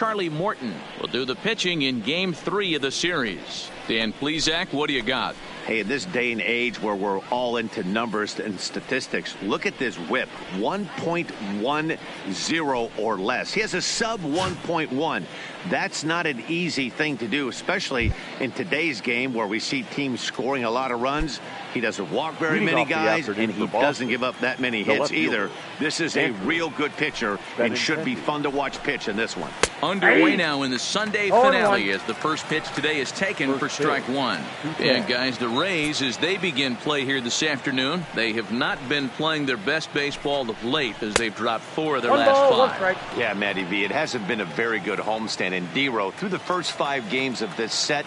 Charlie Morton will do the pitching in Game 3 of the series. Dan Plesac, what do you got? Hey, in this day and age where we're all into numbers and statistics, look at this whip, 1.10 or less. He has a sub 1.1. That's not an easy thing to do, especially in today's game where we see teams scoring a lot of runs. He doesn't walk very many guys, and he doesn't give up that many hits either. This is a real good pitcher and should be fun to watch pitch in this one. Underway now in the Sunday finale as the first pitch today is taken for strike one. And guys, the Rays, as they begin play here this afternoon, they have not been playing their best baseball of late as they've dropped 4 of their last 5. Yeah, Matty V, it hasn't been a very good homestand. And D-Row, through the first 5 games of this set,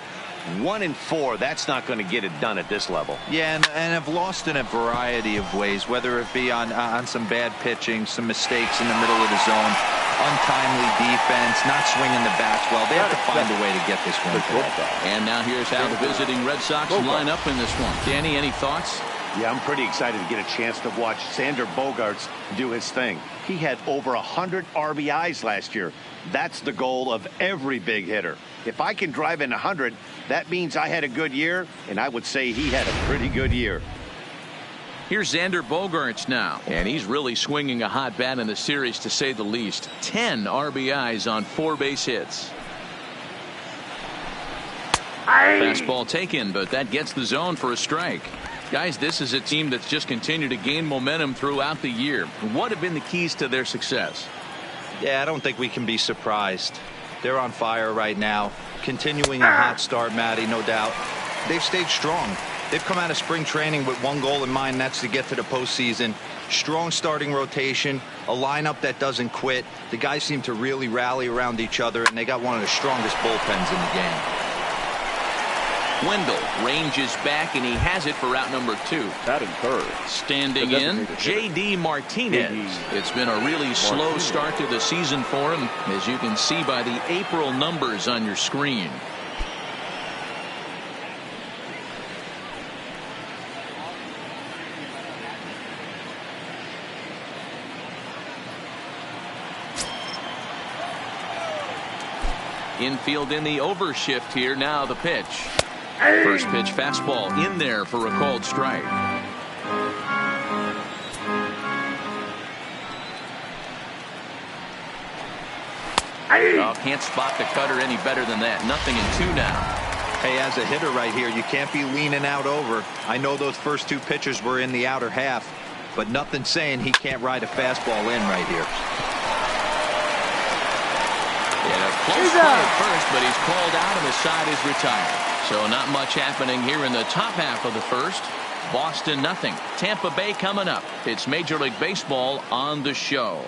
1-4, that's not going to get it done at this level. Yeah, and have lost in a variety of ways, whether it be on some bad pitching, some mistakes in the middle of the zone, untimely defense, not swinging the bats well. They have to find a way to get this one today. And now here's how the visiting Red Sox line up in this one. Danny, any thoughts? Yeah, I'm pretty excited to get a chance to watch Xander Bogaerts do his thing. He had over 100 RBIs last year. That's the goal of every big hitter. If I can drive in 100, that means I had a good year, and I would say he had a pretty good year. Here's Xander Bogaerts now, and he's really swinging a hot bat in the series, to say the least. 10 RBIs on 4 base hits. Fastball taken, but that gets the zone for a strike. Guys, this is a team that's just continued to gain momentum throughout the year. What have been the keys to their success? Yeah, I don't think we can be surprised. They're on fire right now. Continuing a hot start, Matty, no doubt. They've stayed strong. They've come out of spring training with one goal in mind, and that's to get to the postseason. Strong starting rotation, a lineup that doesn't quit. The guys seem to really rally around each other, and they got one of the strongest bullpens in the game. Wendell ranges back, and he has it for out number 2. Batting third. Standing in, J.D. Martinez. It's been a really slow start to the season for him, as you can see by the April numbers on your screen. Infield in the overshift here. Now the pitch. First pitch fastball in there for a called strike. Oh, can't spot the cutter any better than that. 0-2 now. Hey, as a hitter right here, you can't be leaning out over. I know those first 2 pitches were in the outer half, but nothing saying he can't ride a fastball in right here. Yeah, close play at first, but he's called out and the side is retired. So not much happening here in the top half of the first. Boston nothing. Tampa Bay coming up. It's Major League Baseball on the show.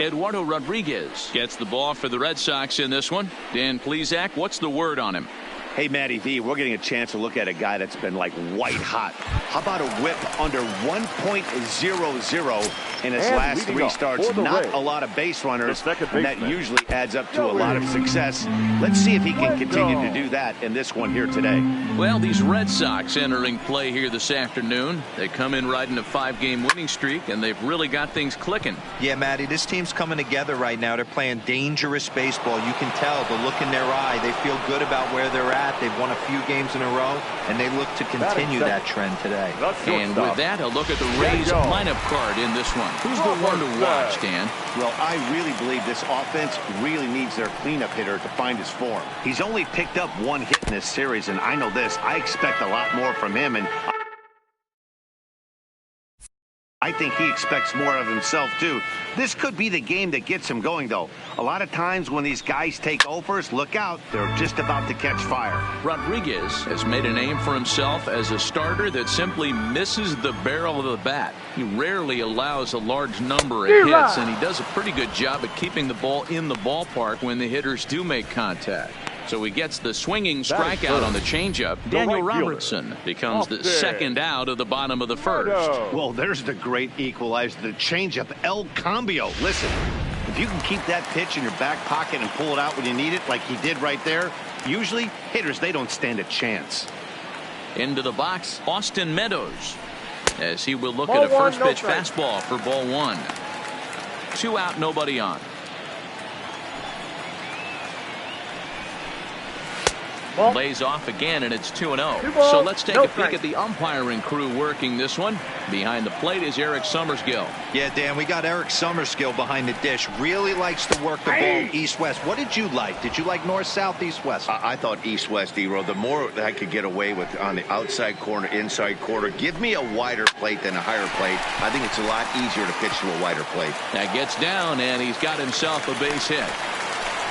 Eduardo Rodriguez gets the ball for the Red Sox in this one. Dan Plesac, what's the word on him? Hey, Matty V, we're getting a chance to look at a guy that's been like white hot. How about a whip under 1.00 in his last 3 starts? Not a lot of base runners, and that usually adds up to a lot of success. Let's see if he can continue to do that in this one here today. Well, these Red Sox entering play here this afternoon. They come in riding a 5-game winning streak, and they've really got things clicking. Yeah, Matty, this team's coming together right now. They're playing dangerous baseball. You can tell the look in their eye. They feel good about where they're at. They've won a few games in a row, and they look to continue that trend today. And with that, a look at the Rays lineup card in this one. Who's the one to watch, Dan? Well, I really believe this offense really needs their cleanup hitter to find his form. He's only picked up 1 hit in this series, and I know this. I expect a lot more from him, and I think he expects more of himself, too. This could be the game that gets him going, though. A lot of times when these guys take overs, look out. They're just about to catch fire. Rodriguez has made a name for himself as a starter that simply misses the barrel of the bat. He rarely allows a large number of hits, and he does a pretty good job at keeping the ball in the ballpark when the hitters do make contact. So he gets the swinging strikeout on the changeup. Daniel Robertson becomes the second out of the bottom of the first. Well, there's the great equalizer, the changeup, El Cambio. Listen, if you can keep that pitch in your back pocket and pull it out when you need it, like he did right there, usually hitters, they don't stand a chance. Into the box, Austin Meadows, as he will look at a first pitch fastball for ball 1. 2 out, nobody on. Ball. Lays off again, and it's 2-0. balls, So let's take no a peek strikes. at the umpiring crew working this one. Behind the plate is Eric Summerskill. Yeah, Dan, we got Eric Summerskill behind the dish. Really likes to work the ball east-west. What did you like? Did you like north-south, east-west? I thought east-west, E-Row. The more I could get away with on the outside corner, inside corner, give me a wider plate than a higher plate. I think it's a lot easier to pitch to a wider plate. That gets down, and he's got himself a base hit.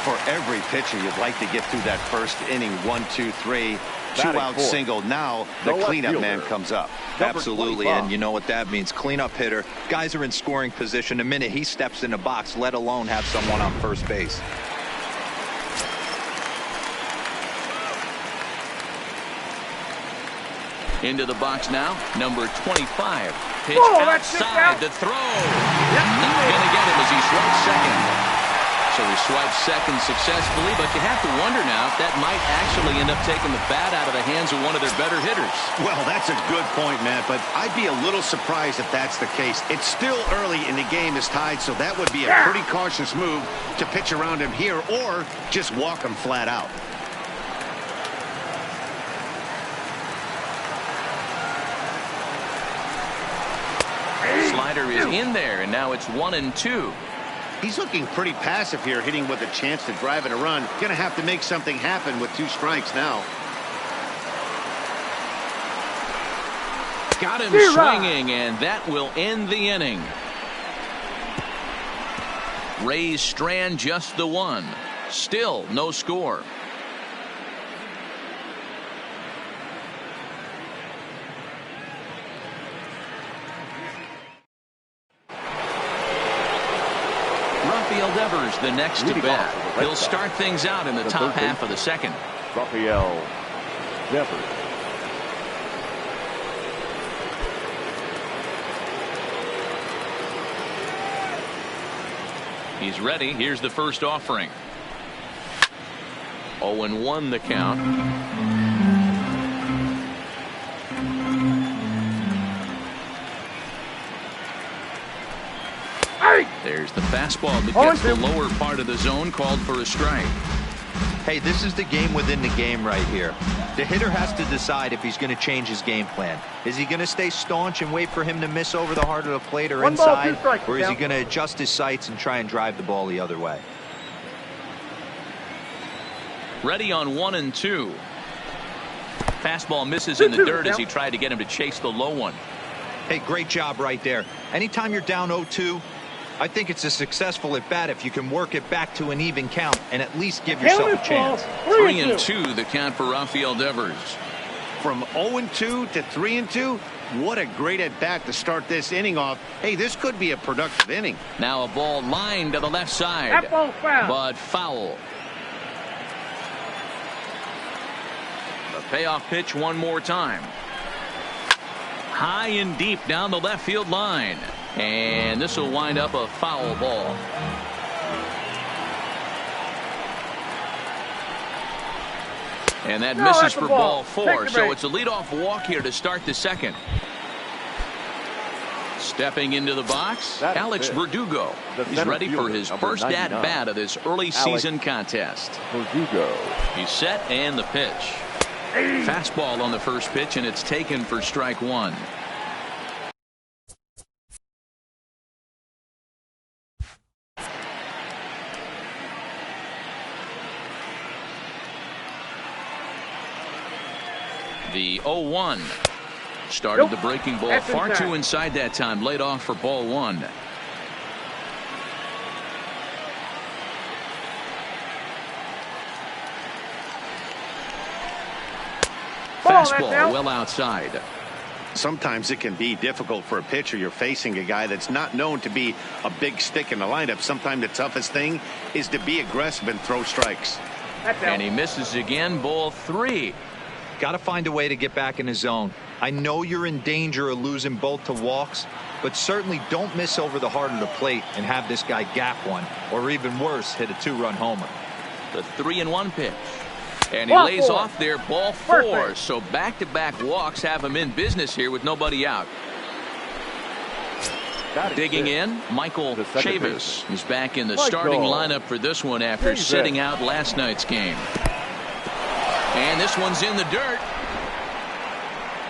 For every pitcher, you'd like to get through that first inning, 1, 2, 3, Batting 2-out fourth. single. Now the No left cleanup man fielder. comes up. Number Absolutely, 25. and you know what that means. Cleanup hitter. Guys are in scoring position the minute he steps in the box, let alone have someone on first base. Into the box now, number 25. Pitch Whoa, that's six outside out. the throw. Not going to get him as he swipes second. So he swipes second successfully, but you have to wonder now if that might actually end up taking the bat out of the hands of one of their better hitters. Well, that's a good point, Matt, but I'd be a little surprised if that's the case. It's still early and the game is tied, so that would be a pretty cautious move to pitch around him here or just walk him flat out. Slider is in there, and now it's 1-2. He's looking pretty passive here, hitting with a chance to drive in a run. Going to have to make something happen with 2 strikes now. Got him swinging, and that will end the inning. Rays strand just the 1. Still no score. Rafael Devers, the next to Leading bat. off for the Red He'll Sox. start things out in the top third half of the second. Rafael Devers. He's ready. Here's the first offering. 0-1 the count. There's the fastball that gets the lower part of the zone, called for a strike. Hey, this is the game within the game right here. The hitter has to decide if he's going to change his game plan. Is he going to stay staunch and wait for him to miss over the heart of the plate or 1 ball, 2 inside? strikes, Or is he count. going to adjust his sights and try and drive the ball the other way? Ready on 1-2. Fastball misses in the 2-2 dirt as he count. tried to get him to chase the low one. Hey, great job right there. Anytime you're down 0-2, I think it's a successful at bat if you can work it back to an even count and at least give yourself a chance. 3-2 the count for Rafael Devers. From 0-2 to 3-2, what a great at-bat to start this inning off. Hey, this could be a productive inning. Now a ball lined to the left side. That ball's foul. But foul. The payoff pitch one more time. High and deep down the left field line. And this will wind up a foul ball. And that No, misses that's a for ball. ball 4. Take the So break. it's a leadoff walk here to start the second. Stepping into the box, That's Alex it. Verdugo. The He's center ready for fielder, his number first 99. at-bat of this early season contest. Verdugo. He's set and the pitch. Fastball on the first pitch, and it's taken for strike 1. The 0-1 started the breaking ball That's far inside. too inside that time. Laid off for ball 1. Ball, Fastball that's out. well outside. Sometimes it can be difficult for a pitcher. You're facing a guy that's not known to be a big stick in the lineup. Sometimes the toughest thing is to be aggressive and throw strikes. That's out. And he misses again. Ball 3. Got to find a way to get back in the zone. I know you're in danger of losing both to walks, but certainly don't miss over the heart of the plate and have this guy gap one, or even worse, hit a 2-run homer. The 3-1 pitch. And he Ball lays 4. off there. Ball 4. Perfect. So back-to-back walks have him in business here with nobody out. Digging in, Michael Chavis is back in the starting lineup for this one after sitting out last night's game. And this one's in the dirt.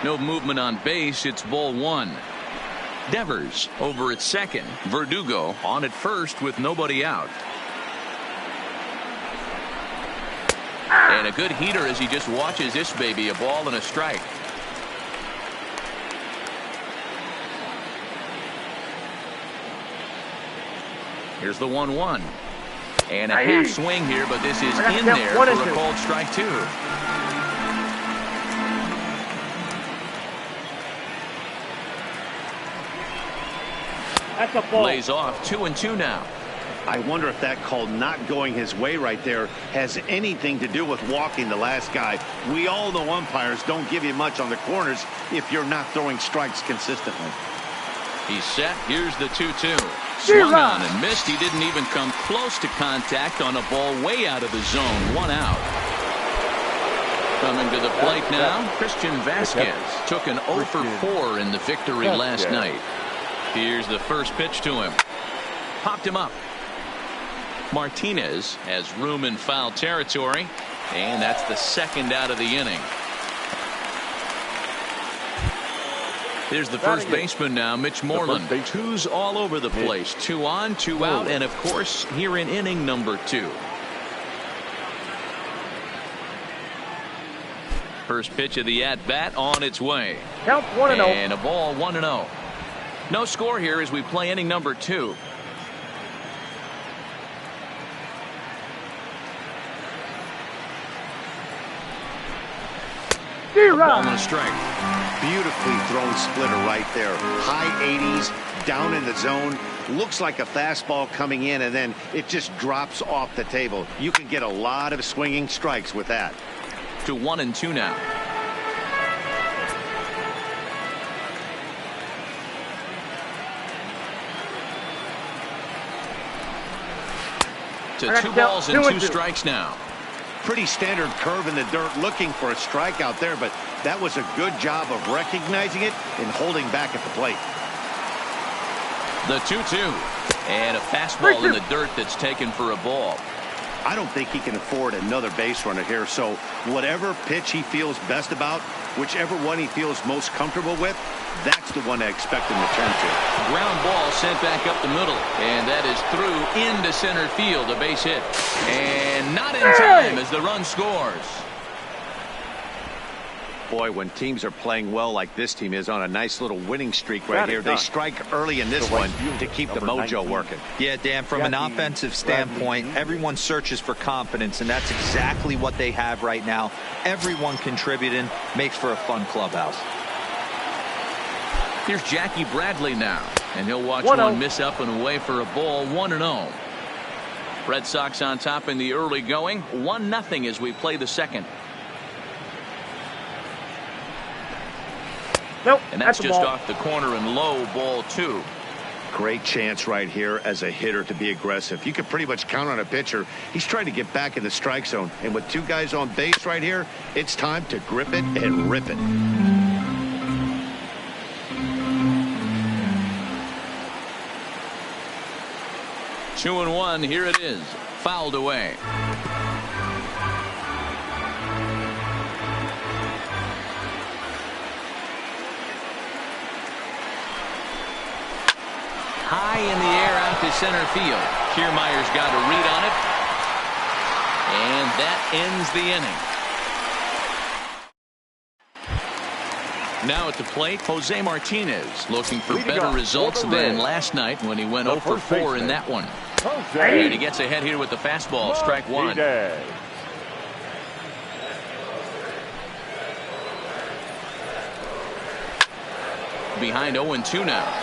No movement on base. It's ball one. Devers over at second. Verdugo on at first with nobody out. And a good heater as he just watches this baby. A ball and a strike. Here's the 1-1. And a half swing here, but this is in there for a called strike two. That's a ball. Lays off 2-2 now. I wonder if that call not going his way right there has anything to do with walking the last guy. We all know umpires don't give you much on the corners if you're not throwing strikes consistently. He's set. Here's the 2-2. Swung on and missed. He didn't even come close to contact on a ball way out of the zone. One out. Coming to the plate now, Christian Vasquez took an 0 for 4 in the victory last night. Here's the first pitch to him. Popped him up. Martinez has room in foul territory, and that's the second out of the inning. Here's the first baseman now, Mitch Moreland. Twos all over the place. 2 on, 2 out, and of course here in inning number 2. First pitch of the at-bat on its way. Count 1-0. And a ball 1-0. No score here as we play inning number 2. A ball and a strike. Beautifully thrown splitter right there. High 80s, down in the zone. Looks like a fastball coming in, and then it just drops off the table. You can get a lot of swinging strikes with that. To 1-2 now. To 2 balls and 2 strikes now. Pretty standard curve in the dirt, looking for a strike out there, but that was a good job of recognizing it and holding back at the plate. The 2-2. And a fastball in the dirt that's taken for a ball. I don't think he can afford another base runner here, so whatever pitch he feels best about, whichever one he feels most comfortable with, that's the one I expect him to turn to. Ground ball sent back up the middle, and that is through into center field, a base hit. And not in time as the run scores. Boy, when teams are playing well like this team is on a nice little winning streak right here, they strike early in this one to keep the mojo working. Yeah, Dan, from an offensive standpoint, everyone searches for confidence, and that's exactly what they have right now. Everyone contributing makes for a fun clubhouse. Here's Jackie Bradley now, and he'll watch one miss up and away for a ball. 1-0. Red Sox on top in the early going. 1-0 as we play the second. Nope, and that's just off the corner and low, ball 2. Great chance right here as a hitter to be aggressive. You can pretty much count on a pitcher. He's trying to get back in the strike zone, and with 2 guys on base right here, it's time to grip it and rip it. Two and 1. Here it is. Fouled away. High in the air out to center field. Kiermaier's got a read on it. And that ends the inning. Now at the plate, Jose Martinez looking for better results than last night when he went 0 for 4 in that one. And he gets ahead here with the fastball. Strike 1. Behind 0-2 now.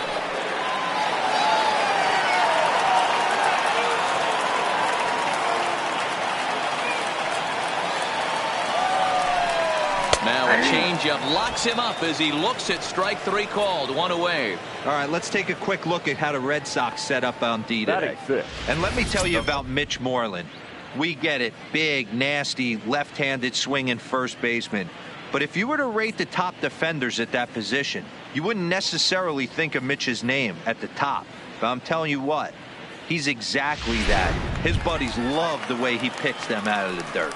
Now a changeup locks him up as he looks at strike 3 called. 1 away. All right, let's take a quick look at how the Red Sox set up on D today. And let me tell you about Mitch Moreland. We get it. Big, nasty, left-handed swinging first baseman. But if you were to rate the top defenders at that position, You wouldn't necessarily think of Mitch's name at the top, but I'm telling you what, he's exactly that. His buddies love the way he picks them out of the dirt.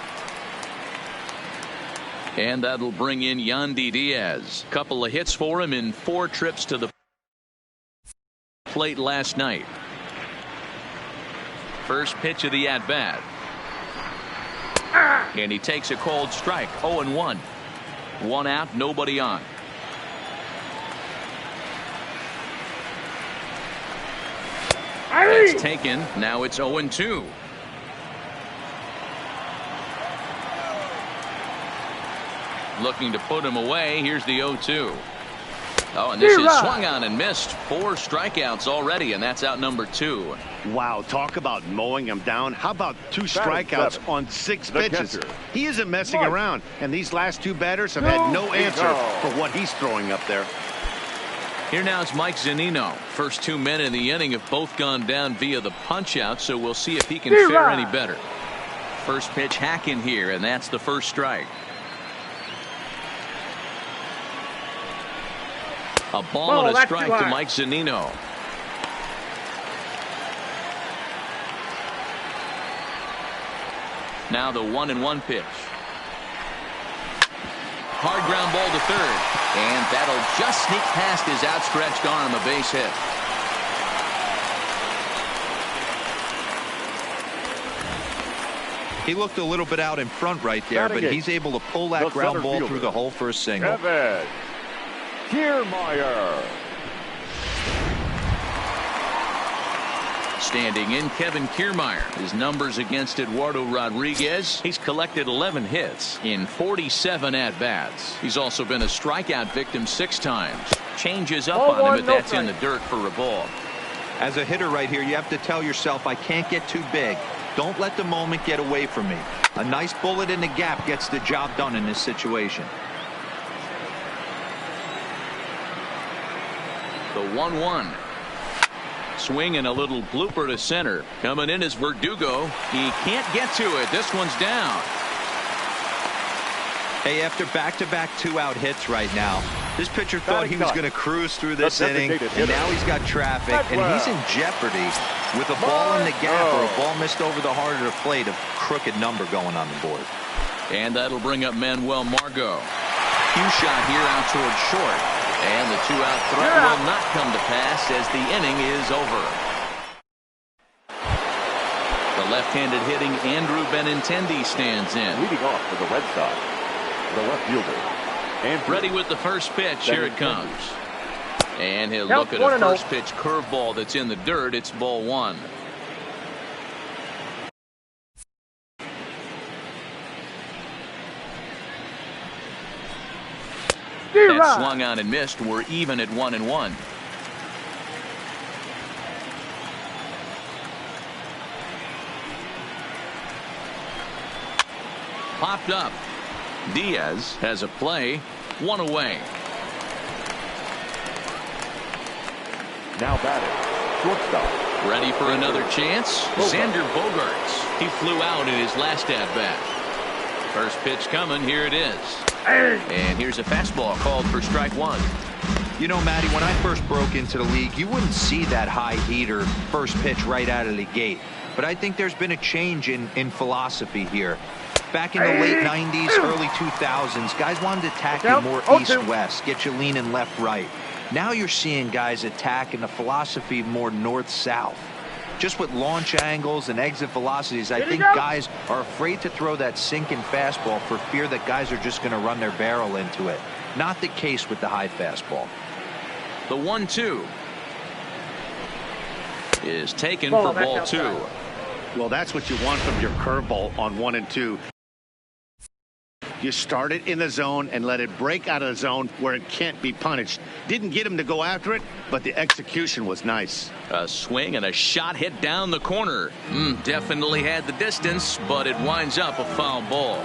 And that'll bring in Yandy Diaz. Couple of hits for him in 4 trips to the plate last night. First pitch of the at-bat. And he takes a cold strike. 0-1. 1 out, nobody on. It's taken. Now it's 0-2. Looking to put him away. Here's the 0-2. Oh, and this is swung on and missed. 4 strikeouts already, and that's out number 2. Wow, talk about mowing him down. How about 2 strikeouts on 6 pitches? He isn't messing around, and these last 2 batters have had no answer for what he's throwing up there. Here now is Mike Zunino. First 2 men in the inning have both gone down via the punch-out, so we'll see if he can fare any better. First pitch hack in here, and that's the first strike. A ball and a strike to Mike Zunino. Now the 1-1 pitch. Hard ground ball to third. And that'll just sneak past his outstretched arm, a base hit. He looked a little bit out in front right there, but he's able to pull that ground ball through the hole for a single. Kevin Kiermaier. Standing in, Kevin Kiermaier. His numbers against Eduardo Rodriguez. He's collected 11 hits in 47 at-bats. He's also been a strikeout victim 6 times. Changes up on him, but that's in the dirt for a ball. As a hitter right here, you have to tell yourself, I can't get too big. Don't let the moment get away from me. A nice bullet in the gap gets the job done in this situation. The 1-1. Swing and a little blooper to center. Coming in is Verdugo. He can't get to it. This one's down. Hey, after back-to-back 2-out hits right now, this pitcher thought he was going to cruise through this inning, and now he's got traffic, and he's in jeopory with a ball in the gap or a ball missed over the heart of the plate, a crooked number going on the board. And that'll bring up Manuel Margot. Cue shot here out towards short. And the 2-out threat will not come to pass as the inning is over. The left-handed hitting Andrew Benintendi stands in. Leading off for the Red Sox, the left fielder. Andrew ready with the first pitch. Here it comes. And he'll look at a first pitch curveball that's in the dirt. It's ball 1. That swung on and missed. We're even at 1-1. Popped up. Diaz has a play. 1 away. now batting, shortstop. Ready for another chance? Xander Bogaerts. He flew out in his last at-bat. First pitch coming. Here it is. And here's a fastball called for strike 1. You know, Matty, when I first broke into the league, you wouldn't see that high heater first pitch right out of the gate. But I think there's been a change in philosophy here. Back in the late 90s, early 2000s, guys wanted to attack you more east-west, get you leaning left-right. Now you're seeing guys attack in the philosophy more north-south. Just with launch angles and exit velocities, I think guys are afraid to throw that sinking fastball for fear that guys are just going to run their barrel into it. Not the case with the high fastball. The 1-2 is taken for ball 2. Well, that's what you want from your curveball on 1 and 2. You start it in the zone and let it break out of the zone where it can't be punished. Didn't get him to go after it, but the execution was nice. A swing and a shot hit down the corner. Definitely had the distance, but it winds up a foul ball.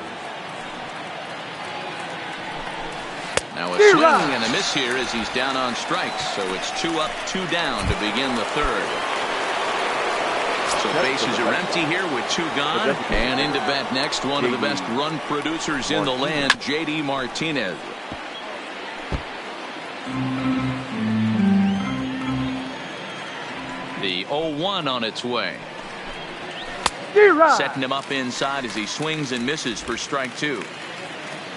Now a swing and a miss here as he's down on strikes. So it's 2 up, 2 down to begin the third. So bases are empty here with 2 gone. And into bat next, one of the best run producers in the land, J.D. Martinez. The 0-1 on its way. Setting him up inside as he swings and misses for strike two.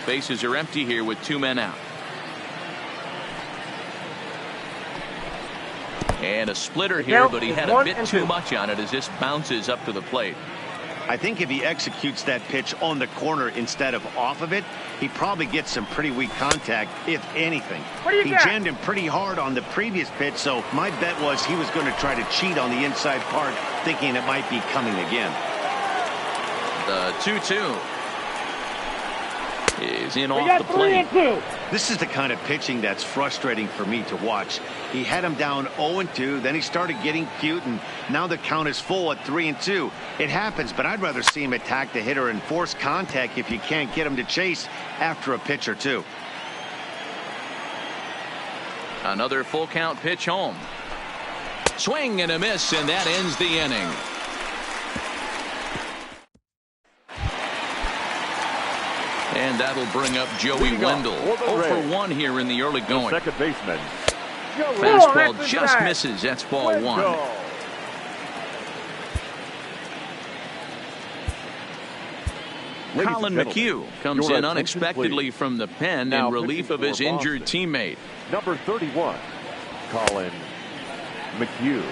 Bases are empty here with 2 men out. And a splitter here, but he had a bit too much on it as this bounces up to the plate. I think if he executes that pitch on the corner instead of off of it, he probably gets some pretty weak contact, if anything. He jammed him pretty hard on the previous pitch, so my bet was he was going to try to cheat on the inside part, thinking it might be coming again. The 2-2 is in off the plate. This is the kind of pitching that's frustrating for me to watch. He had him down 0-2, then he started getting cute, and now the count is full at 3-2. It happens, but I'd rather see him attack the hitter and force contact if you can't get him to chase after a pitch or two. Another full count pitch home. Swing and a miss, and that ends the inning. And that'll bring up Joey Wendell. 0 for 1 here in the early going. Second baseman. Fastball just misses. That's ball 1. Colin McHugh comes in unexpectedly from the pen in relief of his injured teammate. Number 31, Colin McHugh.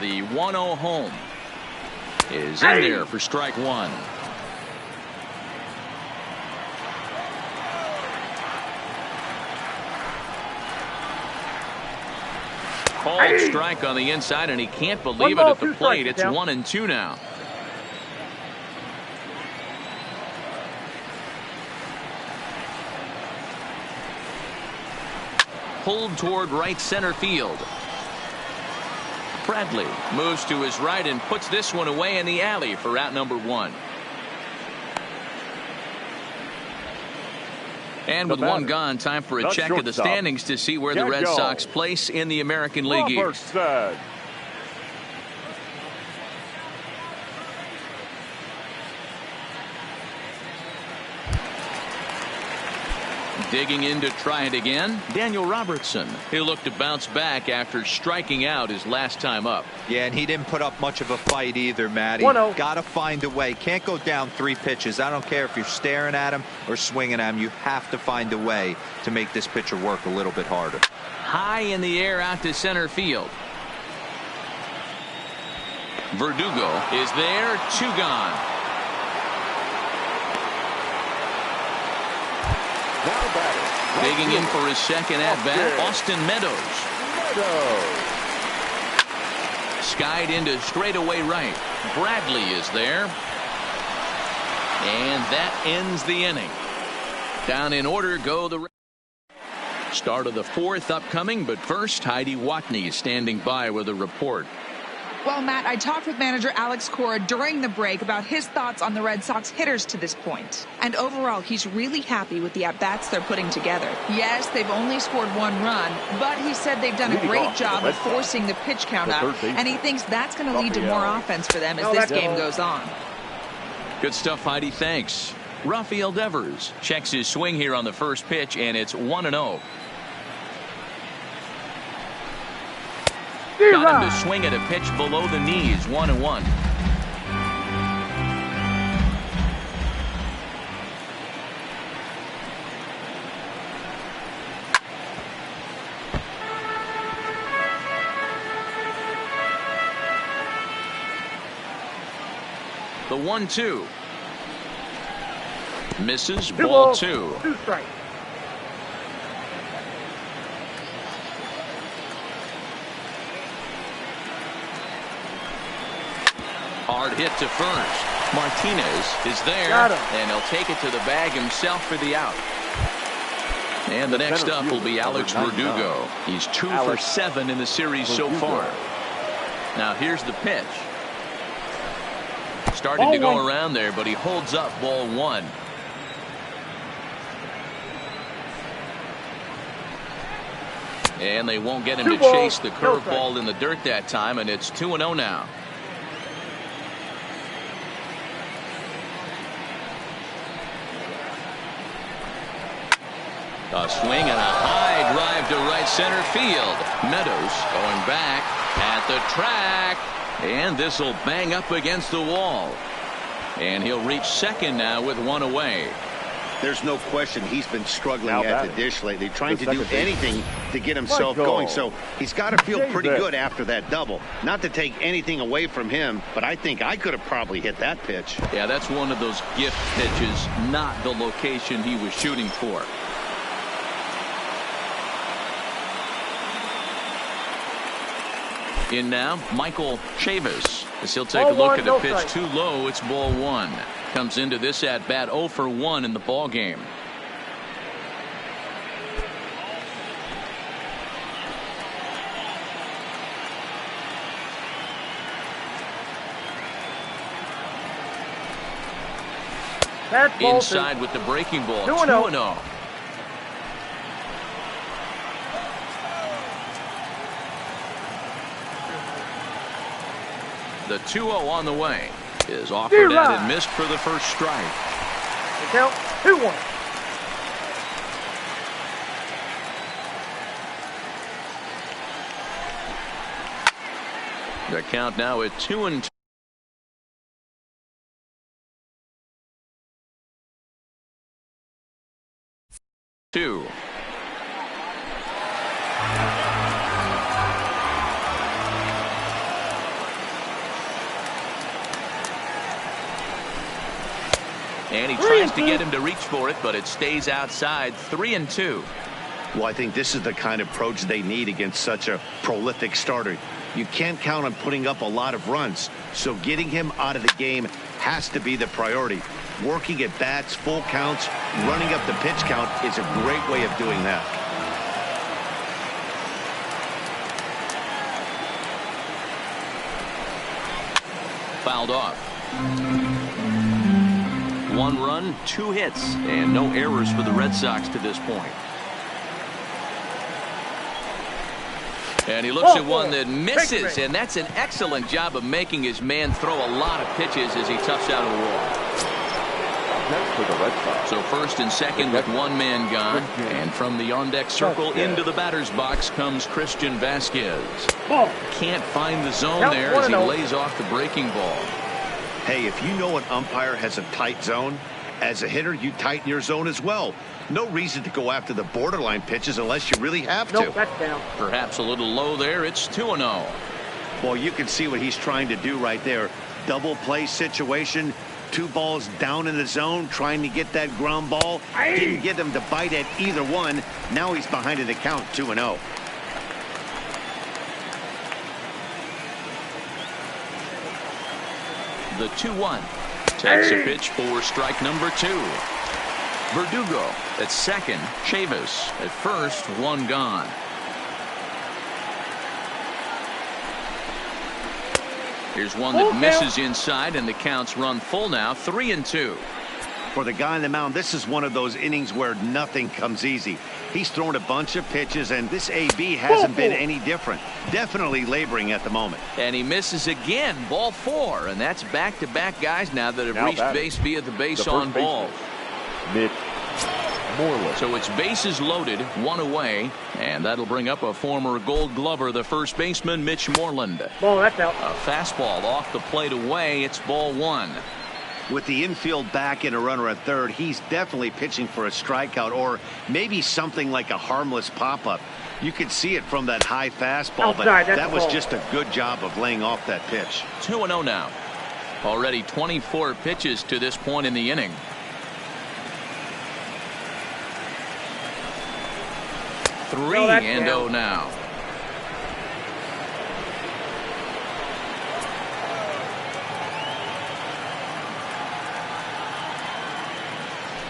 The 1-0 home is in there for strike 1. Called strike on the inside, and he can't believe it at the plate. It's 1-2 now. Pulled toward right center field. Bradley moves to his right and puts this one away in the alley for out number 1. And with 1 gone, time for a check of the standings to see where the Red Sox place in the American League East. Digging in to try it again, Daniel Robertson. He looked to bounce back after striking out his last time up. Yeah, and he didn't put up much of a fight either, Matty. Got to find a way. Can't go down 3 pitches. I don't care if you're staring at him or swinging at him. You have to find a way to make this pitcher work a little bit harder. High in the air out to center field. Verdugo is there. 2 gone. Digging in for his second at-bat, Austin Meadows. Skied into straightaway right. Bradley is there. And that ends the inning. Down in order go the start of the 4th upcoming, but first Heidi Watney is standing by with a report. Well, Matt, I talked with manager Alex Cora during the break about his thoughts on the Red Sox hitters to this point. And overall, he's really happy with the at-bats they're putting together. Yes, they've only scored 1 run, but he said they've done a great job of forcing the pitch count up, and he thinks that's going to lead to more offense for them as this game goes on. Good stuff, Heidi. Thanks. Rafael Devers checks his swing here on the first pitch, and it's 1-0. Got him to swing at a pitch below the knees. 1-1. The 1-2. Misses. Ball 2. 2 strikes. Hard hit to first. Martinez is there, and he'll take it to the bag himself for the out. And the next up will be Alex Verdugo. He's 2 for 7 in the series so far. Now here's the pitch. Starting to go around there, but he holds up ball 1. And they won't get him to chase the curveball in the dirt that time, and it's 2-0 now. A swing and a high drive to right center field. Meadows going back at the track, and this will bang up against the wall. And he'll reach second now with 1 away. There's no question he's been struggling at the dish lately, trying to do anything to get himself going. So he's got to feel pretty good after that double. Not to take anything away from him, but I think I could have probably hit that pitch. Yeah, that's one of those gift pitches, not the location he was shooting for. In now, Michael Chavis, as he'll take a look at the pitch too low. It's ball 1. Comes into this at bat 0 for 1 in the ball game. Inside with the breaking ball. 2-0. The 2-0 on the way is offered at and missed for the first strike. The count 2-1. The count now at 2-2. And he tries to get him to reach for it, but it stays outside. 3-2. Well, I think this is the kind of approach they need against such a prolific starter. You can't count on putting up a lot of runs, so getting him out of the game has to be the priority. Working at bats, full counts, running up the pitch count is a great way of doing that. Fouled off. 1 run, 2 hits, and no errors for the Red Sox to this point. And he looks at one that misses, and that's an excellent job of making his man throw a lot of pitches as he toughs out of the wall. So first and second with 1 man gone, and from the on-deck circle into the batter's box comes Christian Vasquez. Can't find the zone there as he lays off the breaking ball. Hey, if you know an umpire has a tight zone, as a hitter, you tighten your zone as well. No reason to go after the borderline pitches unless you really have to. That's down. Perhaps a little low there. It's 2-0. Well, you can see what he's trying to do right there. Double play situation. 2 balls down in the zone, trying to get that ground ball. Didn't get him to bite at either one. Now he's behind in the count, 2-0. The 2-1 takes a pitch for strike number 2. Verdugo at second. Chavis at first. 1 gone. Here's one that misses inside, and the count's run full now. 3-2. For the guy on the mound, this is one of those innings where nothing comes easy. He's thrown a bunch of pitches, and this AB hasn't been any different. Definitely laboring at the moment. And he misses again. Ball 4, and that's back-to-back guys now that have reached base via the base on balls. Mitch Moreland. So it's bases loaded, 1 away, and that'll bring up a former Gold Glover, the first baseman, Mitch Moreland. Ball, that's out. A fastball off the plate away. It's ball 1. With the infield back and a runner at third, he's definitely pitching for a strikeout or maybe something like a harmless pop-up. You could see it from that high fastball, but that was just a good job of laying off that pitch. 2-0 now. Already 24 pitches to this point in the inning. Three and oh now.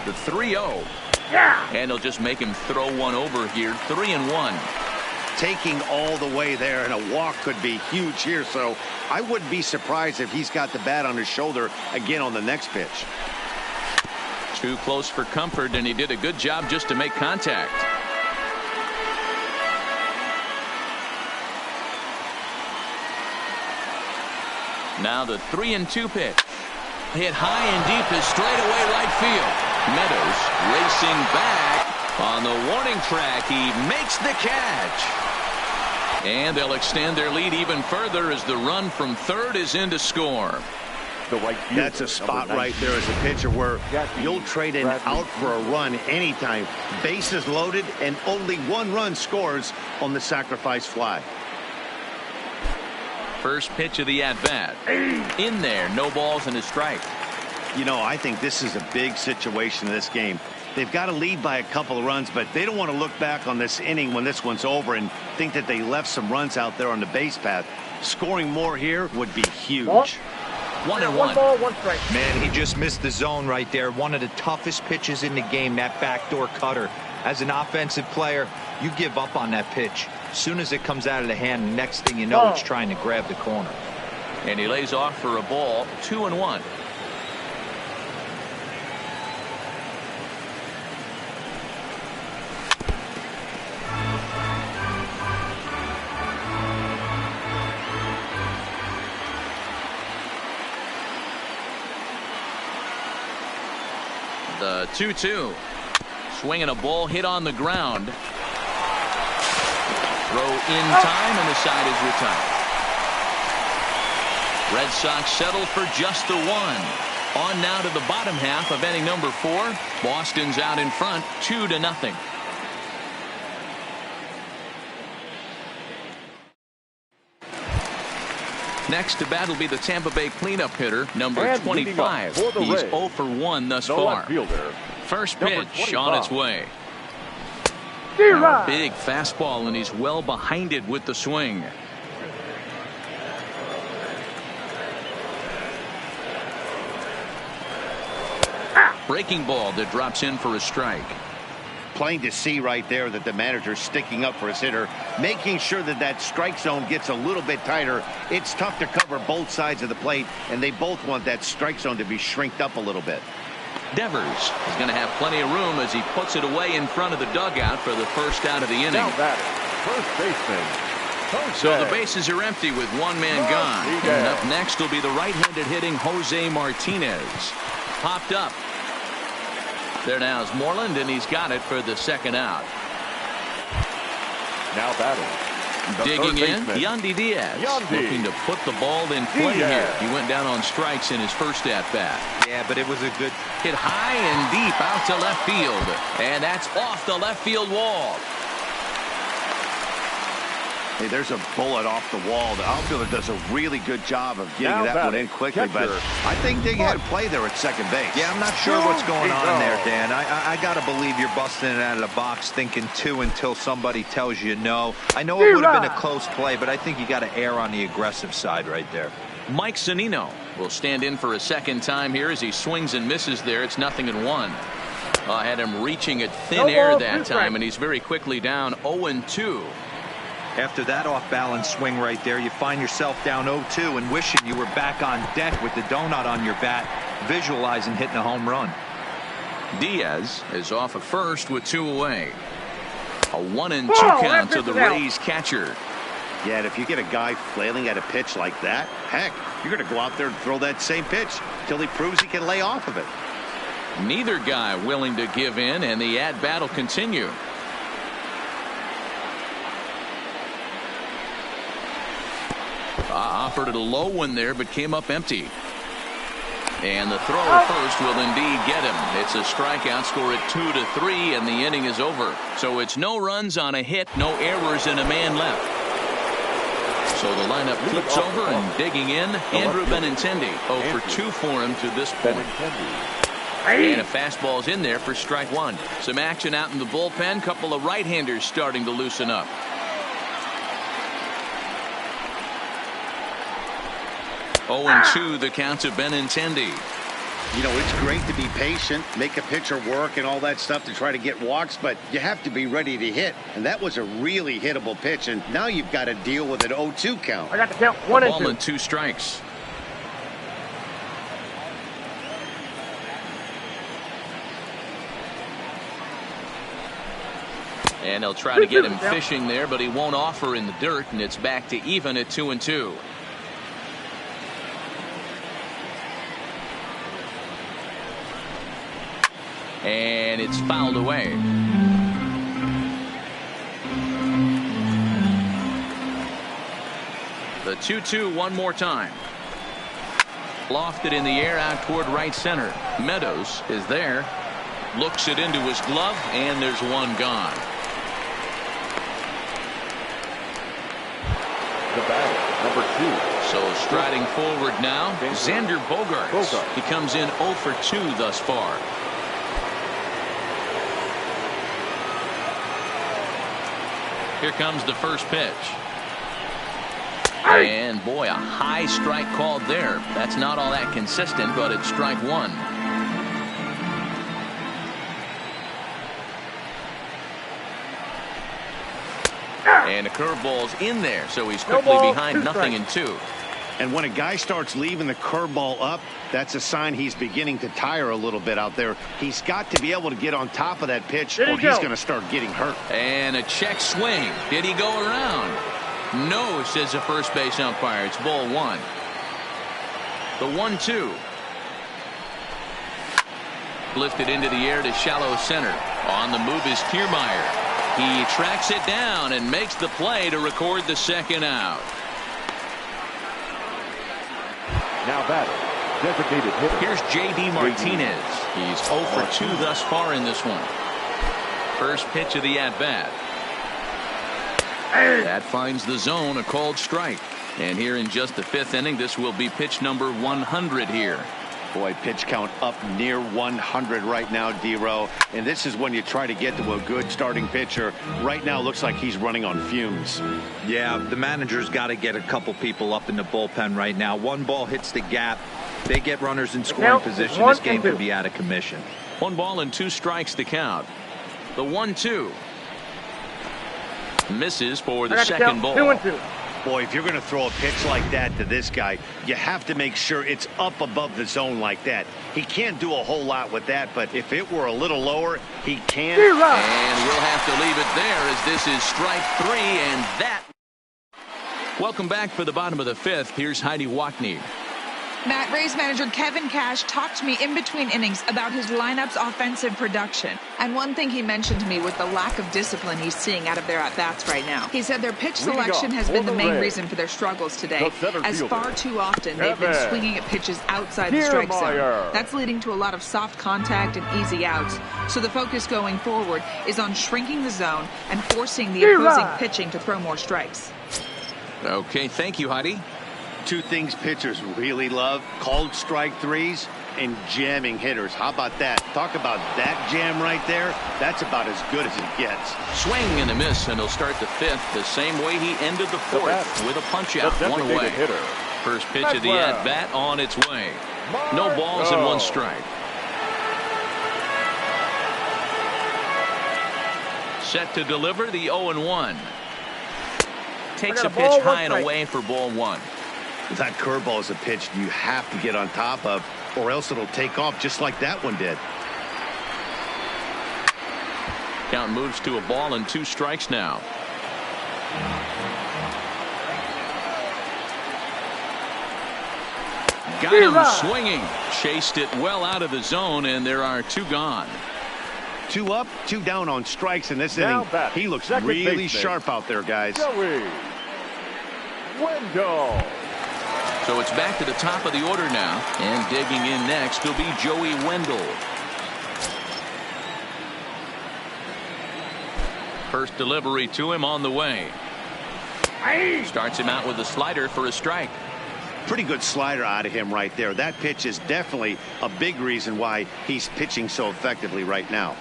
The 3-0. Yeah. And he'll just make him throw one over here. 3-1. Taking all the way there, and a walk could be huge here, so I wouldn't be surprised if he's got the bat on his shoulder again on the next pitch. Too close for comfort, and he did a good job just to make contact. Now the 3-2 pitch. Hit high and deep is straightaway right field. Meadows racing back on the warning track. He makes the catch. And they'll extend their lead even further as the run from third is in to score. The right fielder, that's a spot right there as a pitcher where you'll trade an out for a run anytime. Bases loaded and only one run scores on the sacrifice fly. First pitch of the at-bat. In there, no balls and a strike. You know, I think this is a big situation in this game. They've got to lead by a couple of runs, but they don't want to look back on this inning when this one's over and think that they left some runs out there on the base path. Scoring more here would be huge. 1-1. One ball, one strike. Man, he just missed the zone right there. One of the toughest pitches in the game, that backdoor cutter. As an offensive player, you give up on that pitch. As soon as it comes out of the hand, the next thing you know, it's trying to grab the corner. And he lays off for a ball. 2-1. The 2-2. Swinging a ball hit on the ground. Throw in time, and the side is retired. Red Sox settle for just the one. On now to the bottom half of inning number 4. Boston's out in front 2-0. Next to bat will be the Tampa Bay cleanup hitter, number 25. He's 0 for 1 thus far. First pitch on its way. A big fastball, and he's well behind it with the swing. Breaking ball that drops in for a strike. Plain to see right there that the manager's sticking up for his hitter, making sure that that strike zone gets a little bit tighter. It's tough to cover both sides of the plate, and they both want that strike zone to be shrinked up a little bit. Devers is going to have plenty of room as he puts it away in front of the dugout for the first out of the inning. First baseman. So the bases are empty with one man gone. And up next will be the right-handed hitting Jose Martinez. Popped up. There now is Moreland, and he's got it for the second out. Now batting. Digging in, Yandy Diaz. Looking to put the ball in play here. He went down on strikes in his first at-bat. Yeah, but it was a good hit high and deep out to left field. And that's off the left field wall. Hey, there's a bullet off the wall. The outfielder does a really good job of getting that one in quickly, but I think they had a play there at second base. Yeah, I'm not sure what's going on there, Dan. I got to believe you're busting it out of the box thinking 2 until somebody tells you no. I know it would have been a close play, but I think you got to err on the aggressive side right there. Mike Zunino will stand in for a second time here as he swings and misses there. It's 0-1. Had him reaching at thin air that time, and he's very quickly down 0-2. After that off-balance swing right there, you find yourself down 0-2 and wishing you were back on deck with the donut on your bat, visualizing hitting a home run. Diaz is off at first with 2 away. A 1-2 count to the Rays catcher. Yeah, and if you get a guy flailing at a pitch like that, heck, you're going to go out there and throw that same pitch till he proves he can lay off of it. Neither guy willing to give in, and the at-bat will continue. Offered it a low one there, but came up empty. And the throw first will indeed get him. It's a strikeout, score at 2-3, and the inning is over. So it's no runs on a hit, no errors, and a man left. So the lineup flips over and digging in, Andrew Benintendi. 0 for 2 for him to this point. And a fastball's in there for strike one. Some action out in the bullpen. Couple of right-handers starting to loosen up. Oh, and 2 the count to Benintendi. You know, it's great to be patient, make a pitcher work and all that stuff to try to get walks, but you have to be ready to hit. And that was a really hittable pitch, and now you've got to deal with an 0-2 count. I got the count 1 and 2. Ball and 2 strikes. And they'll try to get him fishing there, but he won't offer in the dirt, and it's back to even at 2 and 2. And it's fouled away. The 2-2 one more time. Lofted in the air out toward right center. Meadows is there. Looks it into his glove, and there's one gone. The batter, number 2. So striding forward now, Xander Bogaerts. He comes in 0 for 2 thus far. Here comes the first pitch. And boy, a high strike called there. That's not all that consistent, but it's strike one. And a curveball's in there, so he's quickly behind 0-2. And when a guy starts leaving the curveball up, that's a sign he's beginning to tire a little bit out there. He's got to be able to get on top of that pitch, or he's going to start getting hurt. And a check swing. Did he go around? No, says the first base umpire. It's ball one. The 1-2. Lifted into the air to shallow center. On the move is Kiermaier. He tracks it down and makes the play to record the second out. Now batter, designated hitter. Here's J.D. Martinez. He's 0 for 2 thus far in this one. First pitch of the at-bat. That finds the zone, a called strike. And here in just the 5th inning, this will be pitch number 100 here. Boy, pitch count up near 100 right now, D-Row. And this is when you try to get to a good starting pitcher. Right now, looks like he's running on fumes. Yeah, the manager's got to get a couple people up in the bullpen right now. One ball hits the gap. They get runners in scoring position. This game could be out of commission. 1 ball and 2 strikes to count. The 1-2. Misses for the second ball. 2-2. Boy, if you're going to throw a pitch like that to this guy, you have to make sure it's up above the zone like that. He can't do a whole lot with that, but if it were a little lower, he can. And we'll have to leave it there as this is strike 3, and that. Welcome back for the bottom of the 5th. Here's Heidi Watney. Matt, Rays manager Kevin Cash talked to me in between innings about his lineup's offensive production. And one thing he mentioned to me was the lack of discipline he's seeing out of their at-bats right now. He said their pitch selection has been the main reason for their struggles today, as far too often they've been swinging at pitches outside the strike zone. That's leading to a lot of soft contact and easy outs. So the focus going forward is on shrinking the zone and forcing the opposing pitching to throw more strikes. Okay, thank you, Heidi. 2 things pitchers really love: called strike 3s and jamming hitters. How about that? Talk about that jam right there. That's about as good as it gets. Swing and a miss, and he'll start the 5th the same way he ended the 4th, with a punch out, 1 away. Hitter. First pitch of the at-bat on its way. No balls and 1 strike. Set to deliver the 0-1. Takes a pitch high and away for ball 1. That curveball is a pitch you have to get on top of, or else it'll take off just like that one did. Count moves to a ball and 2 strikes now. Got him swinging. Chased it well out of the zone, and there are 2 gone. 2 up, 2 down on strikes in this inning. He looks really sharp out there, guys. Joey Wendle. So it's back to the top of the order now, and digging in next will be Joey Wendle. First delivery to him on the way. Starts him out with a slider for a strike. Pretty good slider out of him right there. That pitch is definitely a big reason why he's pitching so effectively right now.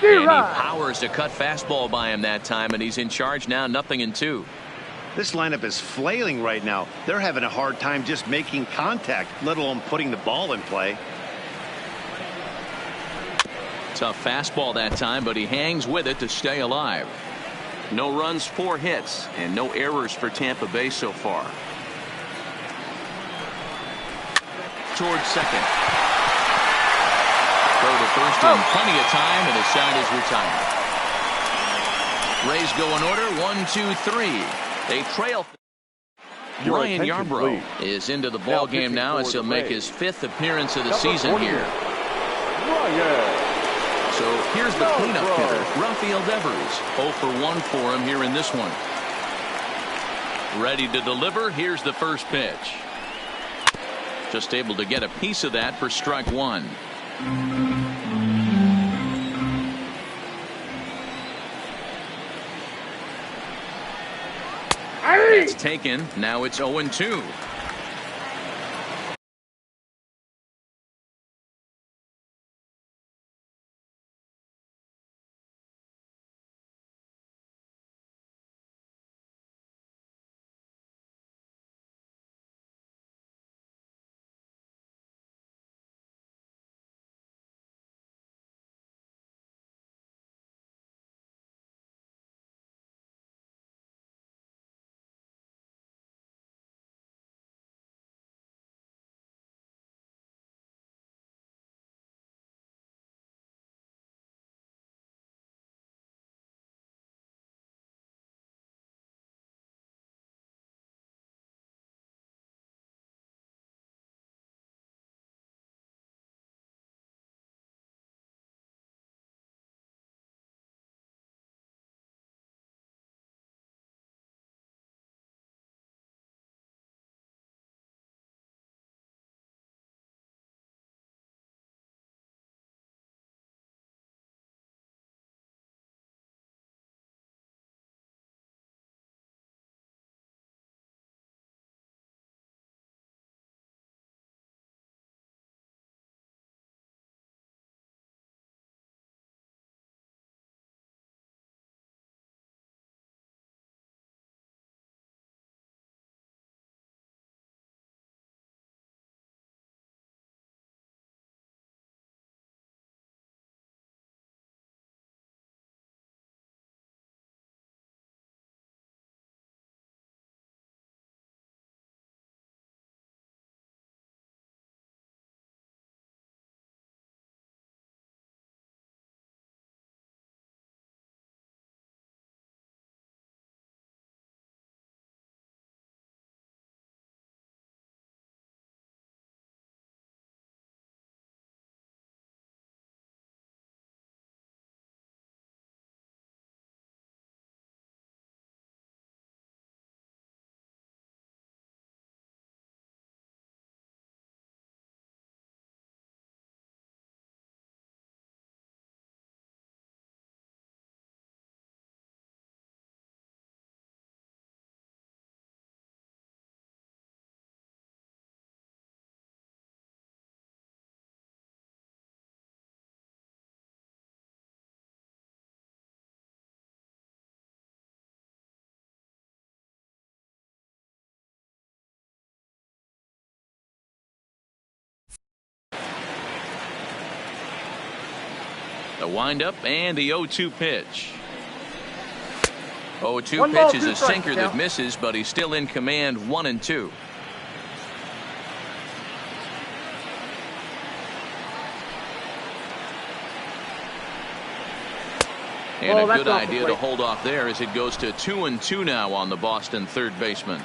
And he powers a cut fastball by him that time, and he's in charge now, 0-2. This lineup is flailing right now. They're having a hard time just making contact, let alone putting the ball in play. Tough fastball that time, but he hangs with it to stay alive. No runs, 4 hits, and no errors for Tampa Bay so far. Towards second. Throw to first in plenty of time, and his side is retired. Rays go in order, 1, 2, 3. They trail. Ryan Yarbrough is into the ball game now as he'll make his 5th appearance of the season here. So here's the cleanup hitter, Rafael Devers. 0 for 1 for him here in this one. Ready to deliver. Here's the first pitch. Just able to get a piece of that for strike 1. It's taken. Now it's 0-2. The windup and the 0-2 pitch. 0-2 pitch is a sinker that misses, but he's still in command, 1-2. And a good idea to hold off there as it goes to 2-2 now on the Boston third baseman.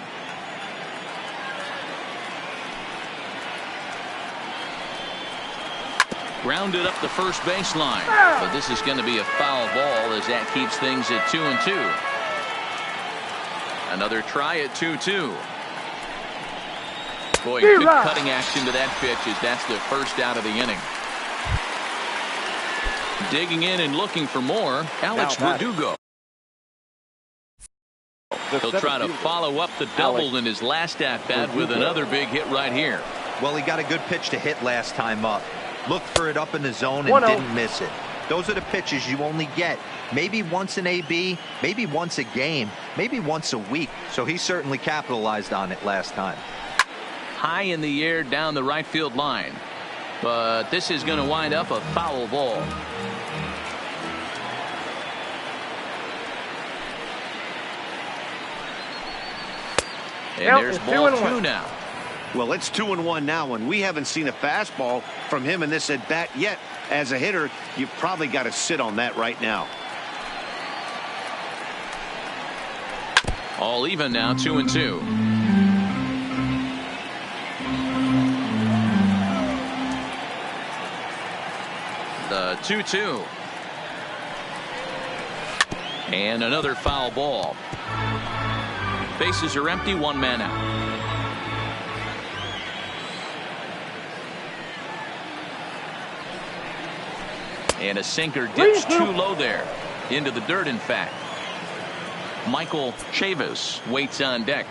Grounded up the first baseline, but this is going to be a foul ball as that keeps things at 2-2. Another try at 2-2. Boy, good cutting action to that pitch as that's the first out of the inning. Digging in and looking for more, Alex Verdugo. He'll try to follow up the double in his last at-bat with another big hit right here. Well, he got a good pitch to hit last time up. Looked for it up in the zone and didn't miss it. Those are the pitches you only get maybe once in AB, maybe once a game, maybe once a week. So he certainly capitalized on it last time. High in the air down the right field line. But this is going to wind up a foul ball. And there's ball 2 now. Well, it's 2-1 now, and we haven't seen a fastball from him in this at bat yet. As a hitter, you've probably got to sit on that right now. All even now, 2-2. The 2-2. And another foul ball. Bases are empty, 1 man out. And a sinker dips too low there. Into the dirt, in fact. Michael Chavis waits on deck.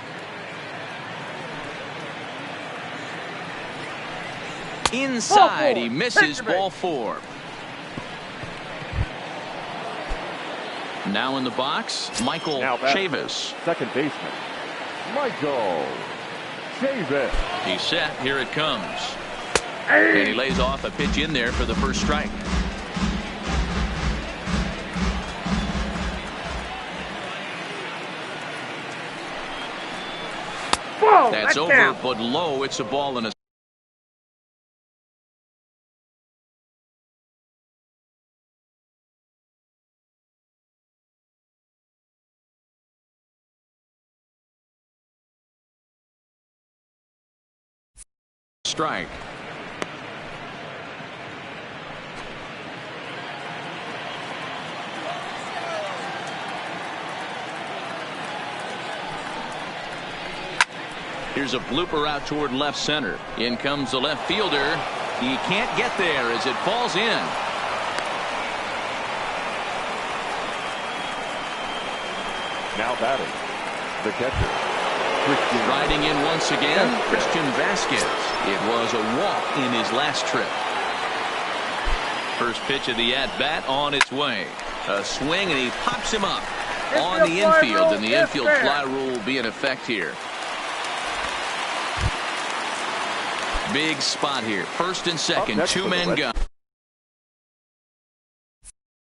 Inside, he misses, ball 4. Now in the box, Michael Chavis. Second baseman, Michael Chavis. He's set. Here it comes. And he lays off a pitch in there for the first strike. That's over, but low. It's a ball and a strike. Here's a blooper out toward left center. In comes the left fielder. He can't get there as it falls in. Now batting, the catcher, Christian. Riding in once again, Christian Vasquez. It was a walk in his last trip. First pitch of the at-bat on its way. A swing, and he pops him up on the infield, and the infield fly rule will be in effect here. Big spot here. First and second, 2-man gun.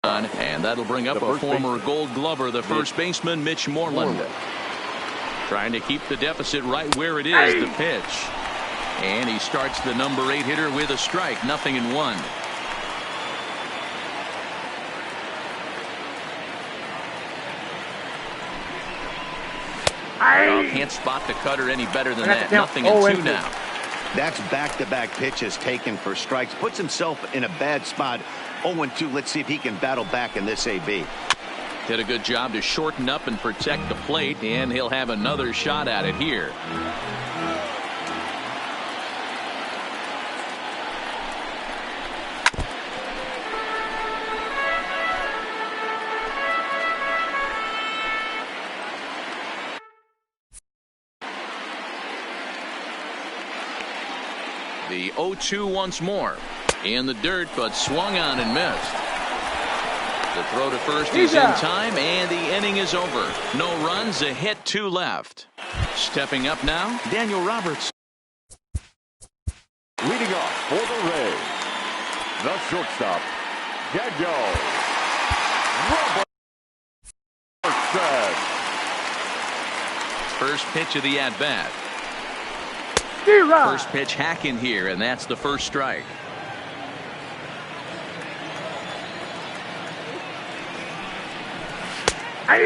And that'll bring up a former Gold Glover, the first baseman, Mitch Moreland. Trying to keep the deficit right where it is, the pitch. And he starts the number 8 hitter with a strike, 0-1. Can't spot the cutter any better than that. 0-2 now. That's back-to-back pitches taken for strikes. Puts himself in a bad spot. 0-2. Let's see if he can battle back in this AB. Did a good job to shorten up and protect the plate, and he'll have another shot at it here. The 0-2 once more. In the dirt, but swung on and missed. The throw to first is in time, and the inning is over. No runs, a hit, 2 left. Stepping up now, Daniel Roberts. Leading off for the Rays, the shortstop, Daniel Robertson. First pitch of the at-bat. First pitch hack in here, and that's the first strike.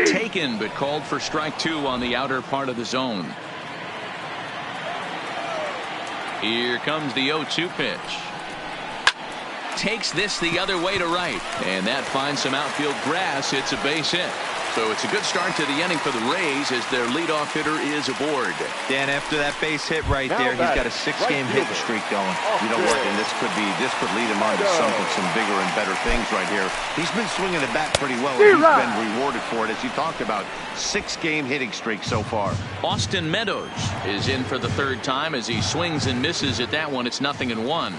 Taken, but called for strike 2 on the outer part of the zone. Here comes the 0-2 pitch. Takes this the other way to right, and that finds some outfield grass. It's a base hit. So it's a good start to the inning for the Rays as their leadoff hitter is aboard. Dan, after that base hit right there, he's got a 6-game hitting streak going. You know what? And this could lead him on to some bigger and better things right here. He's been swinging the bat pretty well, and he's been rewarded for it, as you talked about. 6-game hitting streak so far. Austin Meadows is in for the third time as he swings and misses at that one. It's 0-1.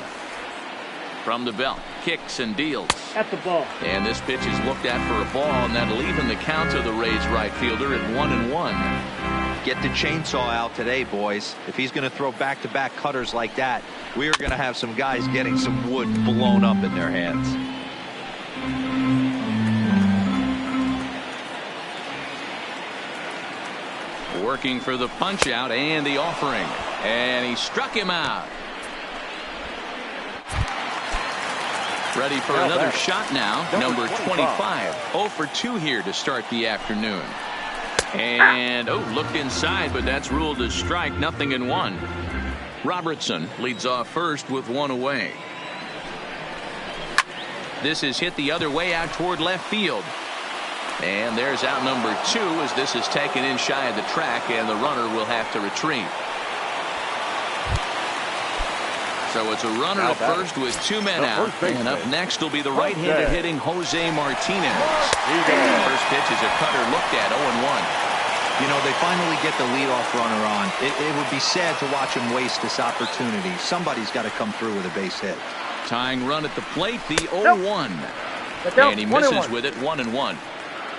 From the belt, kicks and deals. At the ball. And this pitch is looked at for a ball, and that'll even the count to the Rays right fielder at 1-1. Get the chainsaw out today, boys. If he's going to throw back-to-back cutters like that, we are going to have some guys getting some wood blown up in their hands. Working for the punch out and the offering, and he struck him out. Ready for another shot now. Number 25. 0 for 2 here to start the afternoon. And looked inside, but that's ruled a strike. 0-1. Robertson leads off first with 1 away. This is hit the other way out toward left field. And there's out number 2 as this is taken in shy of the track, and the runner will have to retreat. So it's a runner at first with 2 men out. And up next will be the right-handed hitting Jose Martinez. First pitch is a cutter looked at. 0-1. You know, they finally get the leadoff runner on. It would be sad to watch him waste this opportunity. Somebody's got to come through with a base hit. Tying run at the plate, the 0-1. And he misses with it. 1-1.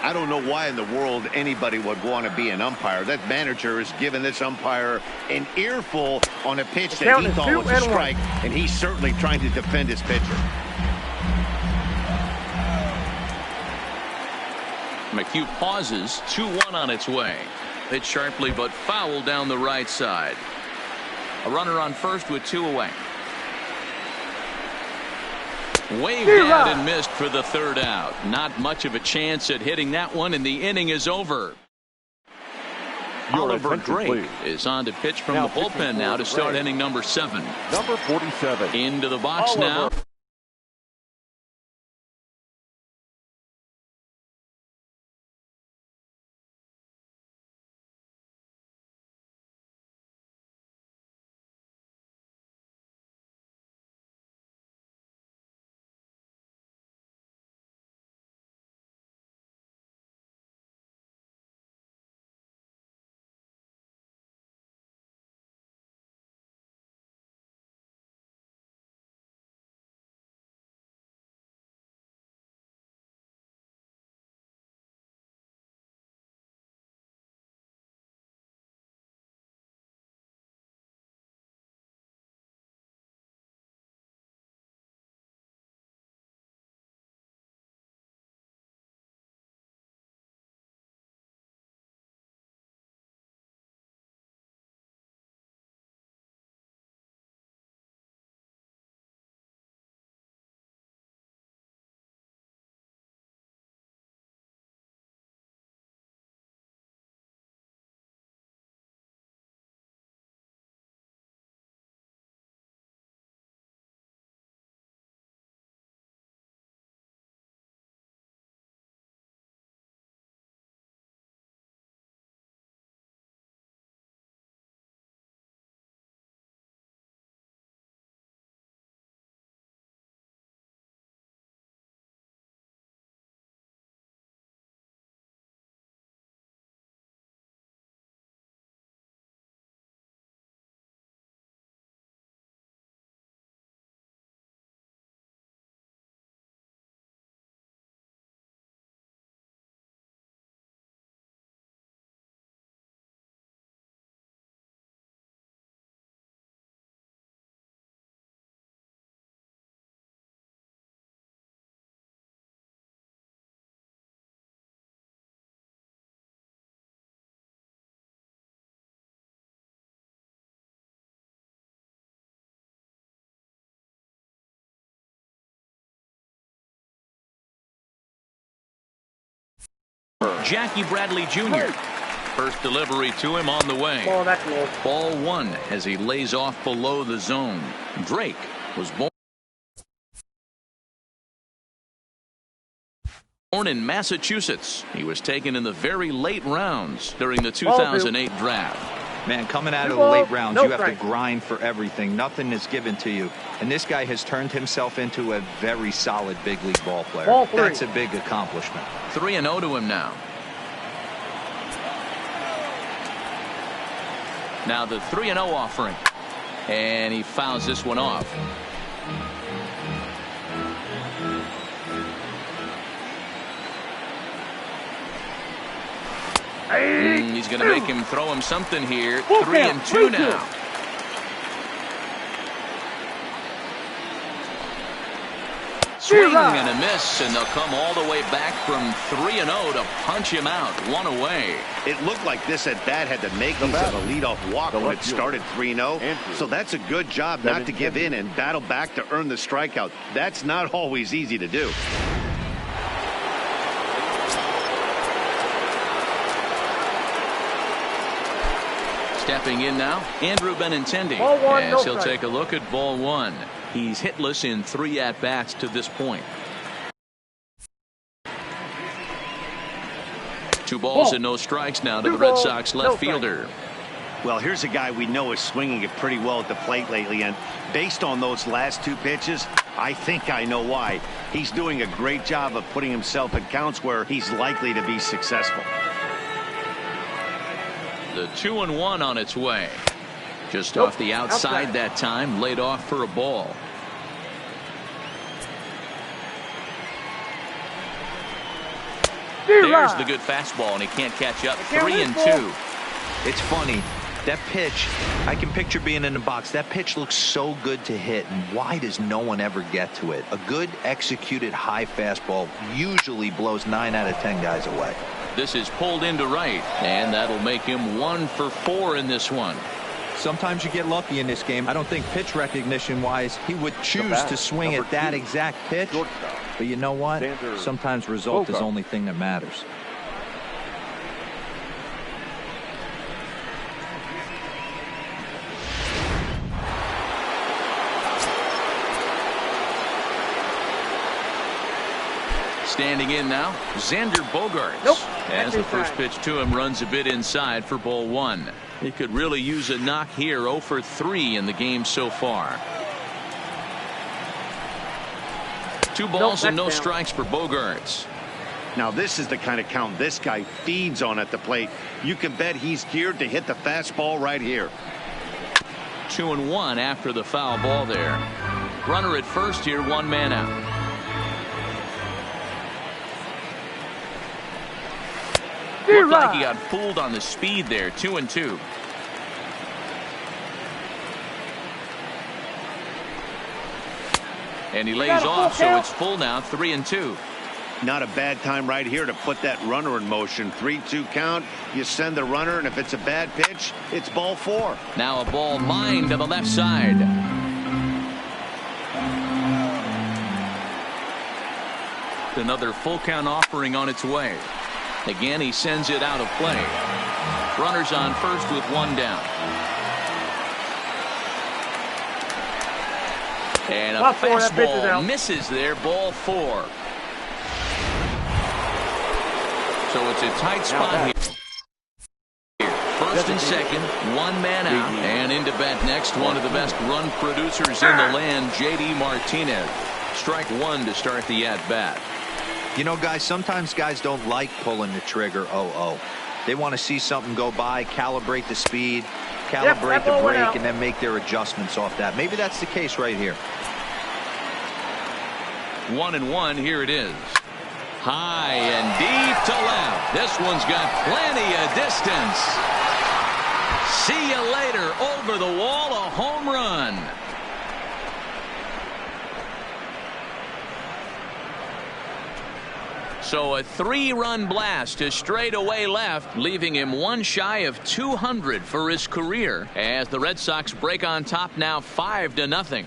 I don't know why in the world anybody would want to be an umpire. That manager is giving this umpire an earful on a pitch that he thought was a strike, and he's certainly trying to defend his pitcher. McHugh pauses. 2-1 on its way. Hit sharply but foul down the right side. A runner on first with 2 away. Waved out and missed for the third out. Not much of a chance at hitting that one, and the inning is over. Oliver Drake is on to pitch from the bullpen now to start inning number 7. Number 47. Into the box now. Jackie Bradley Jr. First delivery to him on the way. Ball 1 as he lays off below the zone. Drake was born Born in Massachusetts, he was taken in the very late rounds during the 2008 draft. Man, coming out of the late rounds, you have to grind for everything. Nothing is given to you. And this guy has turned himself into a very solid big league ball player. That's a big accomplishment. 3-0 to him now. Now the 3-0 offering. And he fouls this one off. He's going to make him throw him something here. 3-2 now. Swing and a miss, and they'll come all the way back from 3-0 to punch him out. One away. It looked like this at bat had the makings of a leadoff walk when it started 3-0. So that's a good job not to give in and battle back to earn the strikeout. That's not always easy to do. Stepping in now, Andrew Benintendi, as he'll take a look at ball one. He's hitless in 3 at-bats to this point. 2 balls and no strikes now to the Red Sox left fielder. Well, here's a guy we know is swinging it pretty well at the plate lately, and based on those last 2 pitches, I think I know why. He's doing a great job of putting himself in counts where he's likely to be successful. The 2-1 on its way. Just off the outside that time, laid off for a ball. There's the good fastball, and he can't catch up. 3-2. It's funny. That pitch, I can picture being in the box. That pitch looks so good to hit, and why does no one ever get to it? A good executed high fastball usually blows 9 out of 10 guys away. This is pulled into right, and that'll make him 1 for 4 in this one. Sometimes you get lucky in this game. I don't think pitch recognition wise he would choose to swing at that exact pitch, but you know what, sometimes result is the only thing that matters. Standing in now, Xander Bogaerts. As the first pitch to him runs a bit inside for ball 1. He could really use a knock here. 0 for 3 in the game so far. 2 balls and no strikes for Bogaerts. Now this is the kind of count this guy feeds on at the plate. You can bet he's geared to hit the fastball right here. 2-1 after the foul ball there. Runner at first here, 1 man out. Looked like he got fooled on the speed there. 2-2. And he lays off, so it's full now. 3-2. Not a bad time right here to put that runner in motion. 3-2 count. You send the runner, and if it's a bad pitch, it's ball 4. Now a ball lined to the left side. Another full count offering on its way. Again, he sends it out of play. Runners on first with 1 down. And a fastball misses there. Ball 4. So it's a tight spot here. First and second, 1 man out. And into bat next, one of the best run producers in the land, J.D. Martinez. Strike 1 to start the at-bat. You know, guys, sometimes guys don't like pulling the trigger 0-0. They want to see something go by, calibrate the speed, calibrate the break, and then make their adjustments off that. Maybe that's the case right here. 1-1, here it is. High and deep to left. This one's got plenty of distance. See you later. Over the wall, a home run. So a 3-run blast to straightaway left, leaving him 1 shy of 200 for his career as the Red Sox break on top now 5-0.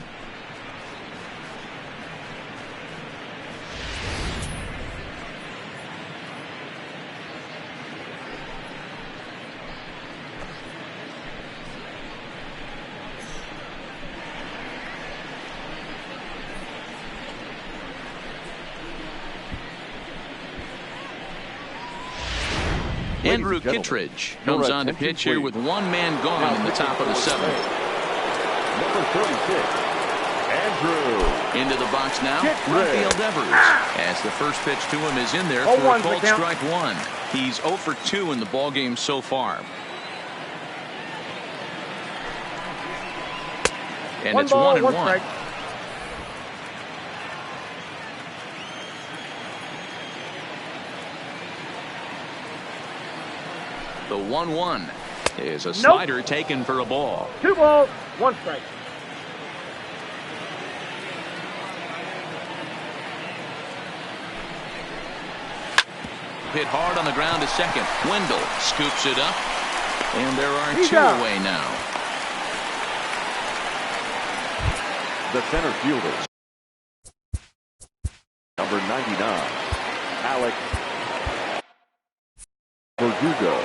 Andrew Kittredge comes on to pitch here with one man gone in the top of the seventh. Number 36, Andrew. Into the box now, Rafael Devers. As the first pitch to him is in there for a called strike one. He's 0 for 2 in the ballgame so far. And it's 1-1. The 1-1 is a slider taken for a ball. 2 balls, 1 strike. Hit hard on the ground to second. Wendell scoops it up. And there are 2 away now. The center fielder. Number 99, Alex Verdugo.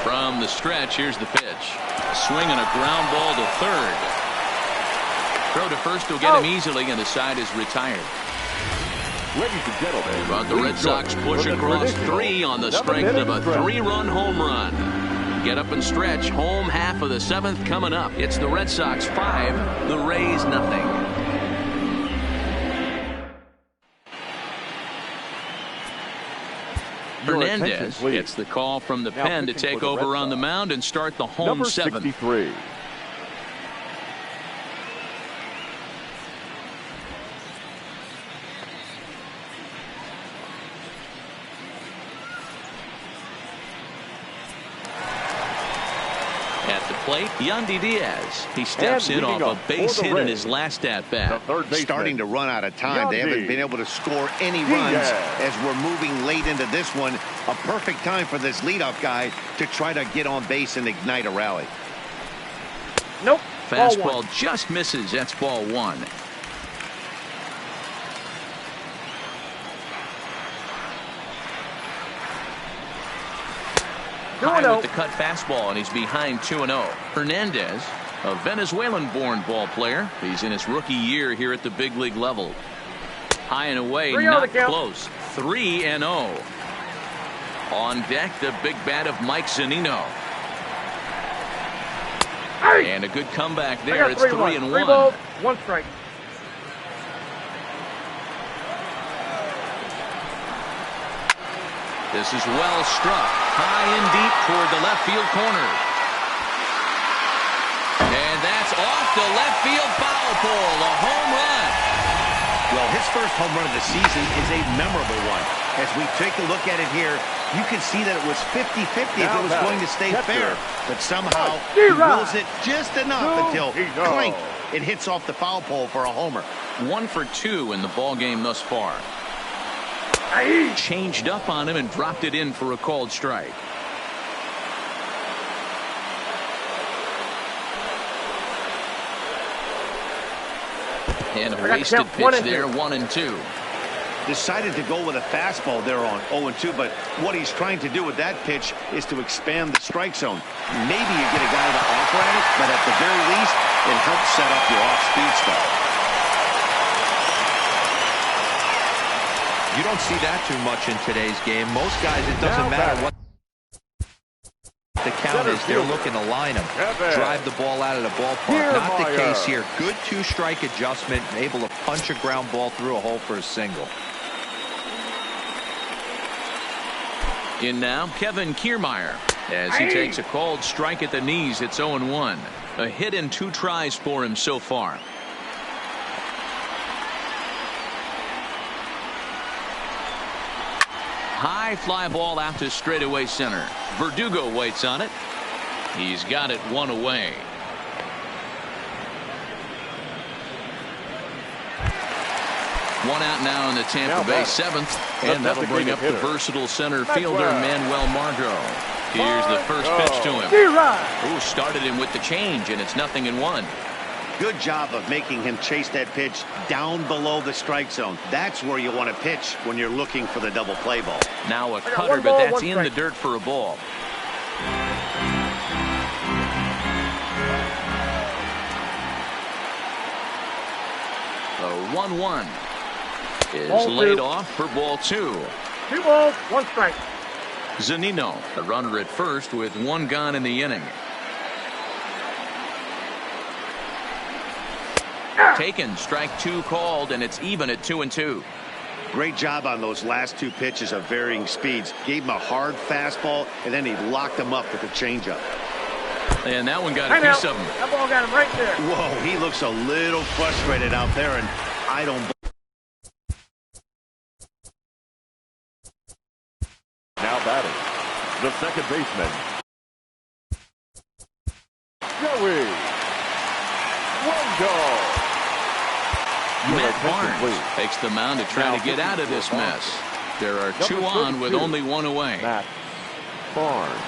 From the stretch, here's the pitch. Swinging a ground ball to third. Throw to first will get him easily, and the side is retired. Ladies and gentlemen, But the Red Sox push across 3 on the strength of a 3-run home run. Get up and stretch. Home half of the 7th coming up. It's the Red Sox 5, the Rays nothing. Hernandez gets the call from the pen to take over on the mound and start the home number 7th. 63. At the plate, Yandy Diaz. He steps in off a base hit in his last at-bat. Starting to run out of time. They haven't been able to score any runs as we're moving late into this one. A perfect time for this leadoff guy to try to get on base and ignite a rally. Nope. Fastball just misses. That's ball 1. High with the cut fastball, and he's behind 2-0. Hernandez, a Venezuelan-born ball player. He's in his rookie year here at the big league level. High and away, not close. 3-0. On deck, the big bat of Mike Zunino. And a good comeback there. It's 3-1. 3 balls, 1 strike. This is well struck. High and deep toward the left field corner. And that's off the left field foul pole. A home run. Well, his first home run of the season is a memorable one. As we take a look at it here, you can see that it was 50-50 if it was going to stay fair. But somehow he wills it just enough until clink, it hits off the foul pole for a homer. 1 for 2 in the ball game thus far. Changed up on him and dropped it in for a called strike. And a wasted pitch there, 1-2. Decided to go with a fastball there on 0-2, but what he's trying to do with that pitch is to expand the strike zone. Maybe you get a guy to offer at it, but at the very least, it helps set up your off-speed stuff. You don't see that too much in today's game. Most guys, it doesn't matter what the count is. They're looking to line them, drive the ball out of the ballpark. Not the case here. Good 2-strike adjustment, able to punch a ground ball through a hole for a single. In now, Kevin Kiermaier. As he takes a called strike at the knees, it's 0-1. A hit in 2 tries for him so far. High fly ball out to straightaway center. Verdugo waits on it. He's got it 1 away. One out now in the Tampa Bay 7th, and that'll bring up the versatile center fielder Manuel Margot. Here's the first pitch to him. Who started him with the change, and it's 0-1. Good job of making him chase that pitch down below the strike zone. That's where you want to pitch when you're looking for the double play ball. Now a cutter, but that's in the dirt for a ball. The 1-1 is laid off for ball 2. 2 balls, 1 strike. Zunino, the runner at first with 1 gone in the inning. Taken, strike 2 called, and it's even at 2-2. Great job on those last 2 pitches of varying speeds. Gave him a hard fastball, and then he locked him up with the changeup. And that one got a piece of him. That ball got him right there. Whoa, he looks a little frustrated out there, and I don't. Now batting, the second baseman, Joey Wendell. Matt Barnes takes the mound to try to get out of this mess. There are 2 on with only 1 away. Matt Barnes.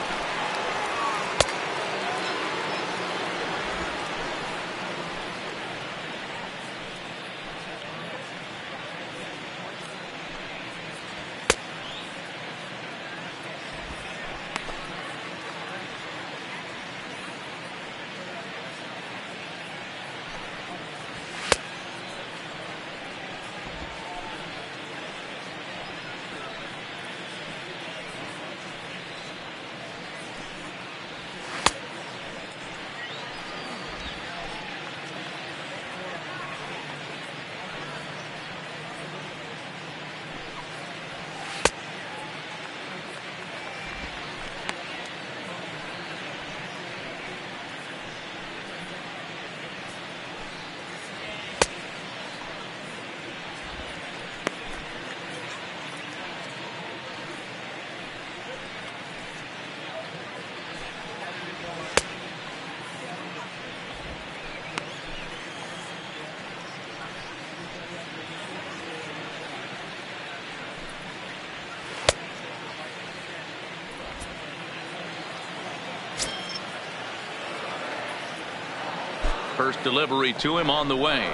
First delivery to him on the way.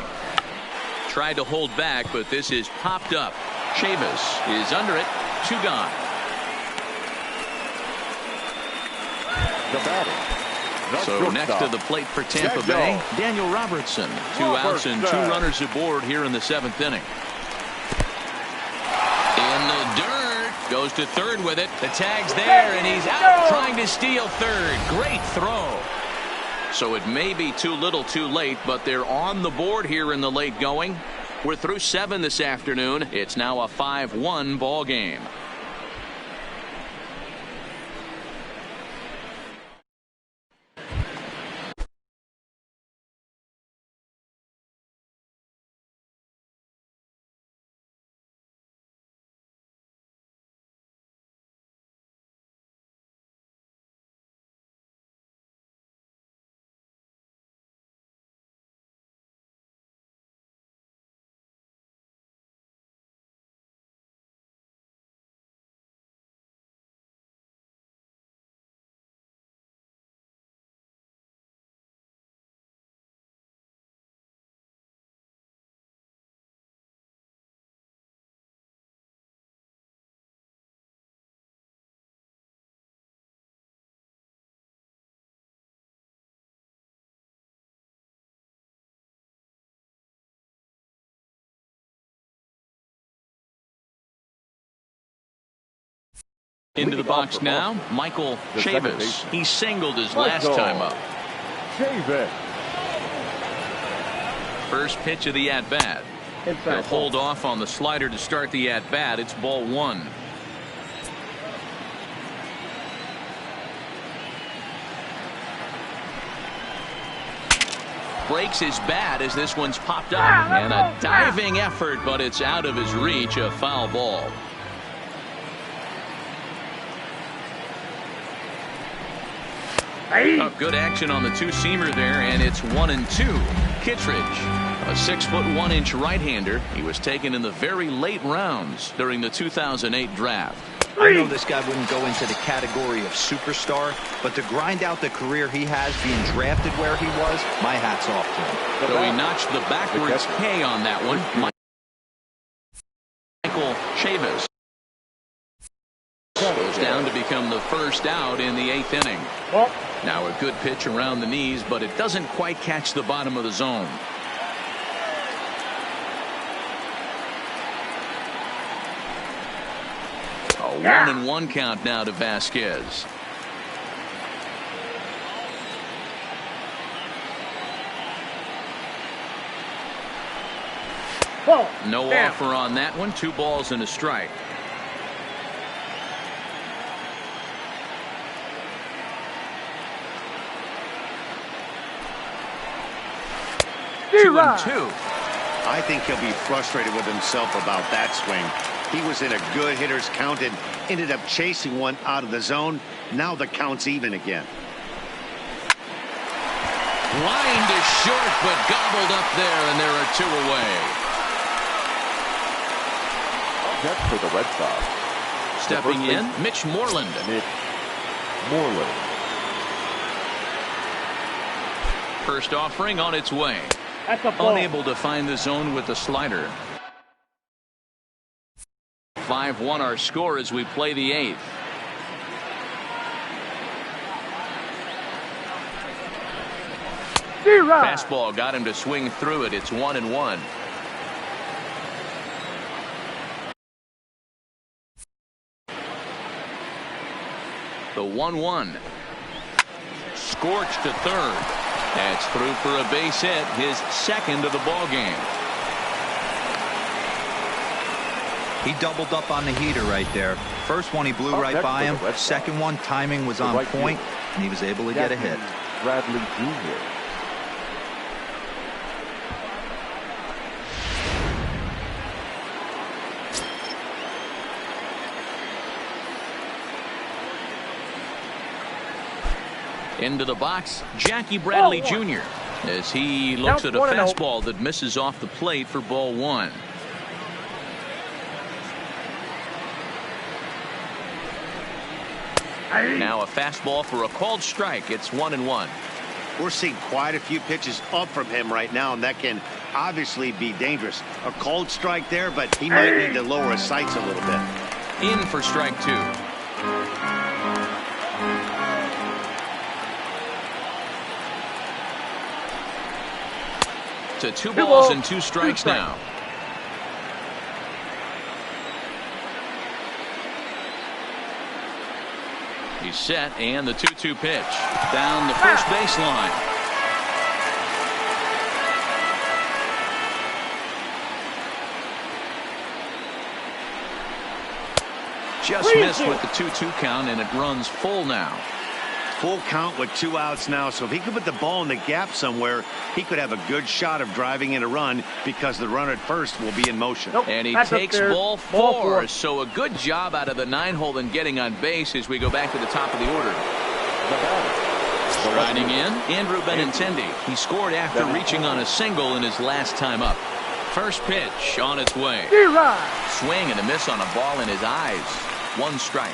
Tried to hold back, but this is popped up. Chavis is under it. 2 gone. So next to the plate for Tampa Bay, Daniel Robertson. 2 outs and 2 runners aboard here in the 7th inning. In the dirt. Goes to third with it. The tag's there, and he's out trying to steal third. Great throw. So it may be too little too late, but they're on the board here in the late going. We're through 7 this afternoon. It's now a 5-1 ball game. Into the box now, Michael Chavis. He singled his last time up. Chavis. First pitch of the at-bat. He'll hold off on the slider to start the at-bat. It's ball 1. Breaks his bat as this one's popped up. And a diving effort, but it's out of his reach. A foul ball. Oh, good action on the 2-seamer there, and it's 1-2. Kittredge, a 6'1" right-hander. He was taken in the very late rounds during the 2008 draft. I know this guy wouldn't go into the category of superstar, but to grind out the career he has being drafted where he was, my hat's off to him. So he notched the backwards K on that one. Michael Chavis goes down to become the first out in the 8th inning. Now a good pitch around the knees, but it doesn't quite catch the bottom of the zone. 1-1 count now to Vasquez. No offer on that one. 2 balls and a strike. Two and two. I think he'll be frustrated with himself about that swing. He was in a good hitter's count and ended up chasing one out of the zone. Now the count's even again. Line to short, but gobbled up there, and there are 2 away. That's for the Red Sox. Stepping in, Mitch Moreland. Mitch Moreland. First offering on its way. That's a ball. Unable to find the zone with the slider. 5-1 our score as we play the 8th. Fastball got him to swing through it. It's 1-1. The 1-1. Scorched to third. That's through for a base hit, his second of the ball game. He doubled up on the heater right there. First one he blew right by him. Second one, timing was on point, and he was able to get a hit. Bradley Jr. Into the box, Jackie Bradley Jr. as he looks at a fastball that misses off the plate for ball 1. Now a fastball for a called strike. It's 1-1. We're seeing quite a few pitches up from him right now, and that can obviously be dangerous. A called strike there, but he might need to lower his sights a little bit. In for strike 2. To 2 balls and 2 strikes now. He's set, and the 2-2 pitch down the first baseline. Just missed with the 2-2 count, and it runs full now. Full count with 2 outs now, so if he could put the ball in the gap somewhere, he could have a good shot of driving in a run because the runner at first will be in motion. And he takes ball 4, so a good job out of the 9-hole in getting on base as we go back to the top of the order. Riding in, Andrew Benintendi. He scored after reaching on a single in his last time up. First pitch on its way. Swing and a miss on a ball in his eyes. 1 strike.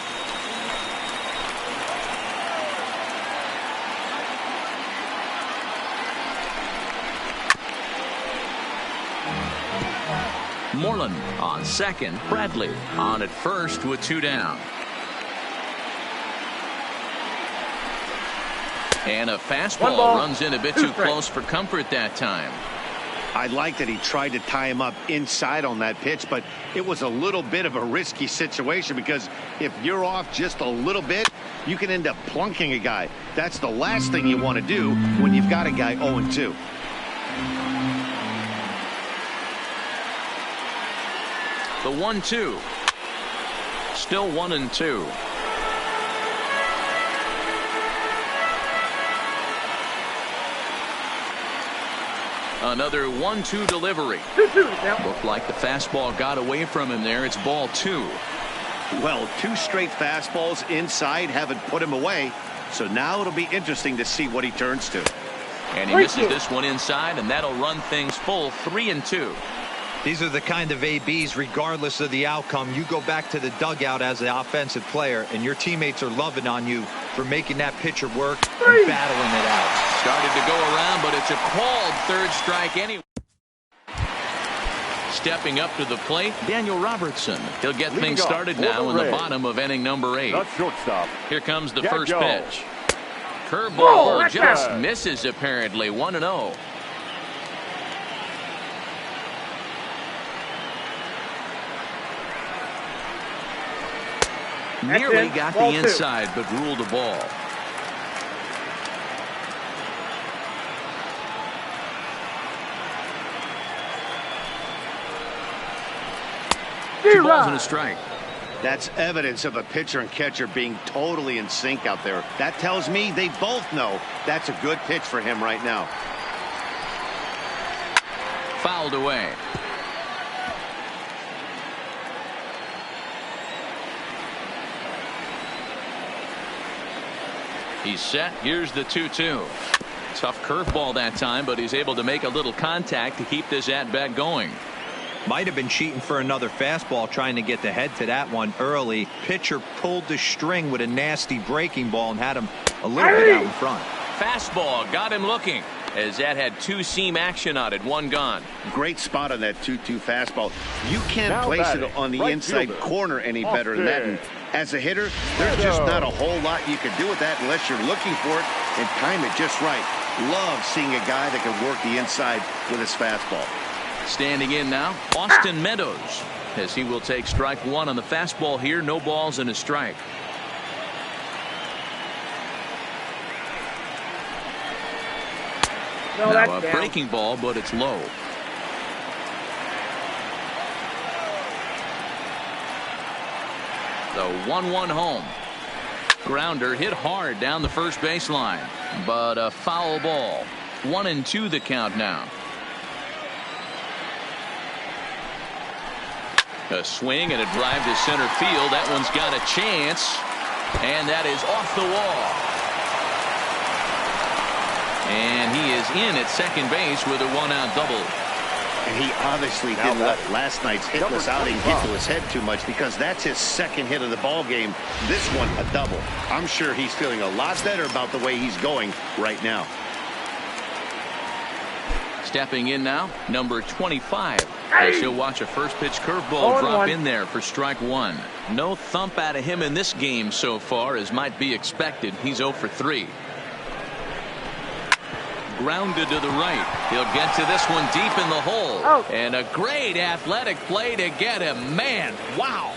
Moreland on second. Bradley on at first with 2 down. And a fastball runs in a bit too close for comfort that time. I like that he tried to tie him up inside on that pitch, but it was a little bit of a risky situation because if you're off just a little bit, you can end up plunking a guy. That's the last thing you want to do when you've got a guy 0-2. The 1-2. Still 1-2. Another 1-2 delivery. Looked like the fastball got away from him there. It's ball 2. Well, 2 straight fastballs inside haven't put him away. So now it'll be interesting to see what he turns to. And he misses this one inside, and that'll run things full 3-2. These are the kind of ABs, regardless of the outcome. You go back to the dugout as an offensive player, and your teammates are loving on you for making that pitcher work and battling it out. Started to go around, but it's a called 3rd strike anyway. Stepping up to the plate, Daniel Robertson. He'll get things started now in the bottom of inning number 8. The shortstop. Here comes the first pitch. Curveball just misses apparently. 1-0. Nearly got the Ball two. inside, but ruled the ball. Two balls and a strike. That's evidence of a pitcher and catcher being totally in sync out there. That tells me they both know that's a good pitch for him right now. Fouled away. He's set. Here's the 2-2. Tough curveball that time, but he's able to make a little contact to keep this at-bat going. Might have been cheating for another fastball, trying to get the head to that one early. Pitcher pulled the string with a nasty breaking ball and had him a little bit out in front. Fastball got him looking, as that had two-seam action on it. One gone. Great spot on that 2-2 fastball. You can't Now place batting, it on the right inside fielder, corner any better than that. And as a hitter, there's just not a whole lot you can do with that unless you're looking for it and time it just right. Love seeing a guy that can work the inside with his fastball. Standing in now, Austin Meadows, as he will take strike one on the fastball here. No balls and a strike. No, Now that's a down. breaking ball, but it's low. The 1-1 home. Grounder hit hard down the first baseline, but a foul ball. 1-2 the count now. A swing and a drive to center field. That one's got a chance, and that is off the wall. And he is in at second base with a one-out double. And he obviously didn't let last night's hitless outing get to his head too much, because that's his second hit of the ball game. This one a double. I'm sure he's feeling a lot better about the way he's going right now. Stepping in now, number 25. As he'll watch a first pitch curveball drop in there for strike one. No thump out of him in this game so far, as might be expected. He's 0 for 3. Grounded to the right. He'll get to this one deep in the hole. Out. And a great athletic play to get him. Man, wow.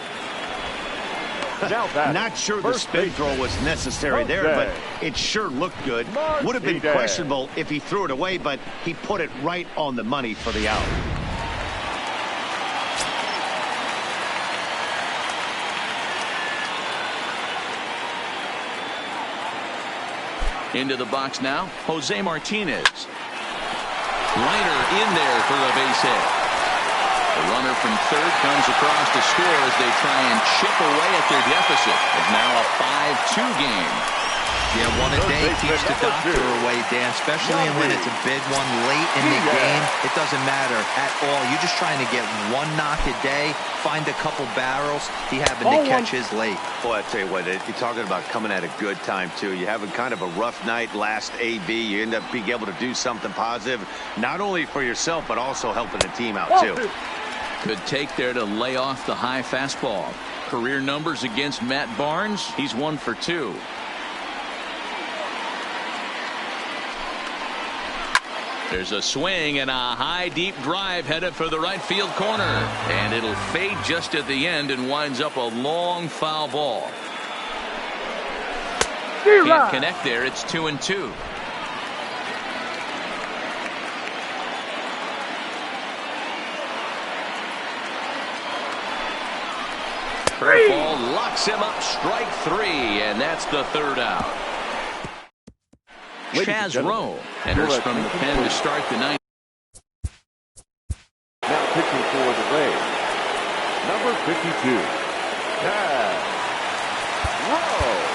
Now batting, Not sure the first spin baseman, throw was necessary there, Jose. but it sure looked good. Would have been Martinez. questionable if he threw it away, but he put it right on the money for the out. Into the box now, Jose Martinez. Liner in there for a base hit. The runner from third comes across to score as they try and chip away at their deficit. It's now a 5-2 game. Yeah, one a day keeps the doctor away, Dan, especially when it's a big one late in the game. It doesn't matter at all. You're just trying to get one knock a day, find a couple barrels. He happened to catch his late. Boy, I tell you what, you're talking about coming at a good time, too. You're having kind of a rough night last AB. You end up being able to do something positive, not only for yourself, but also helping the team out, too. Good take there to lay off the high fastball. Career numbers against Matt Barnes. He's 1 for 2. There's a swing and a high deep drive headed for the right field corner, and it'll fade just at the end and winds up a long foul ball. Can't connect there. It's 2-2. Curveball locks him up. Strike 3, and that's the third out. Chaz Rowe enters from the pen to start the ninth. Now pitching for the Rays, number 52, Chaz Rowe.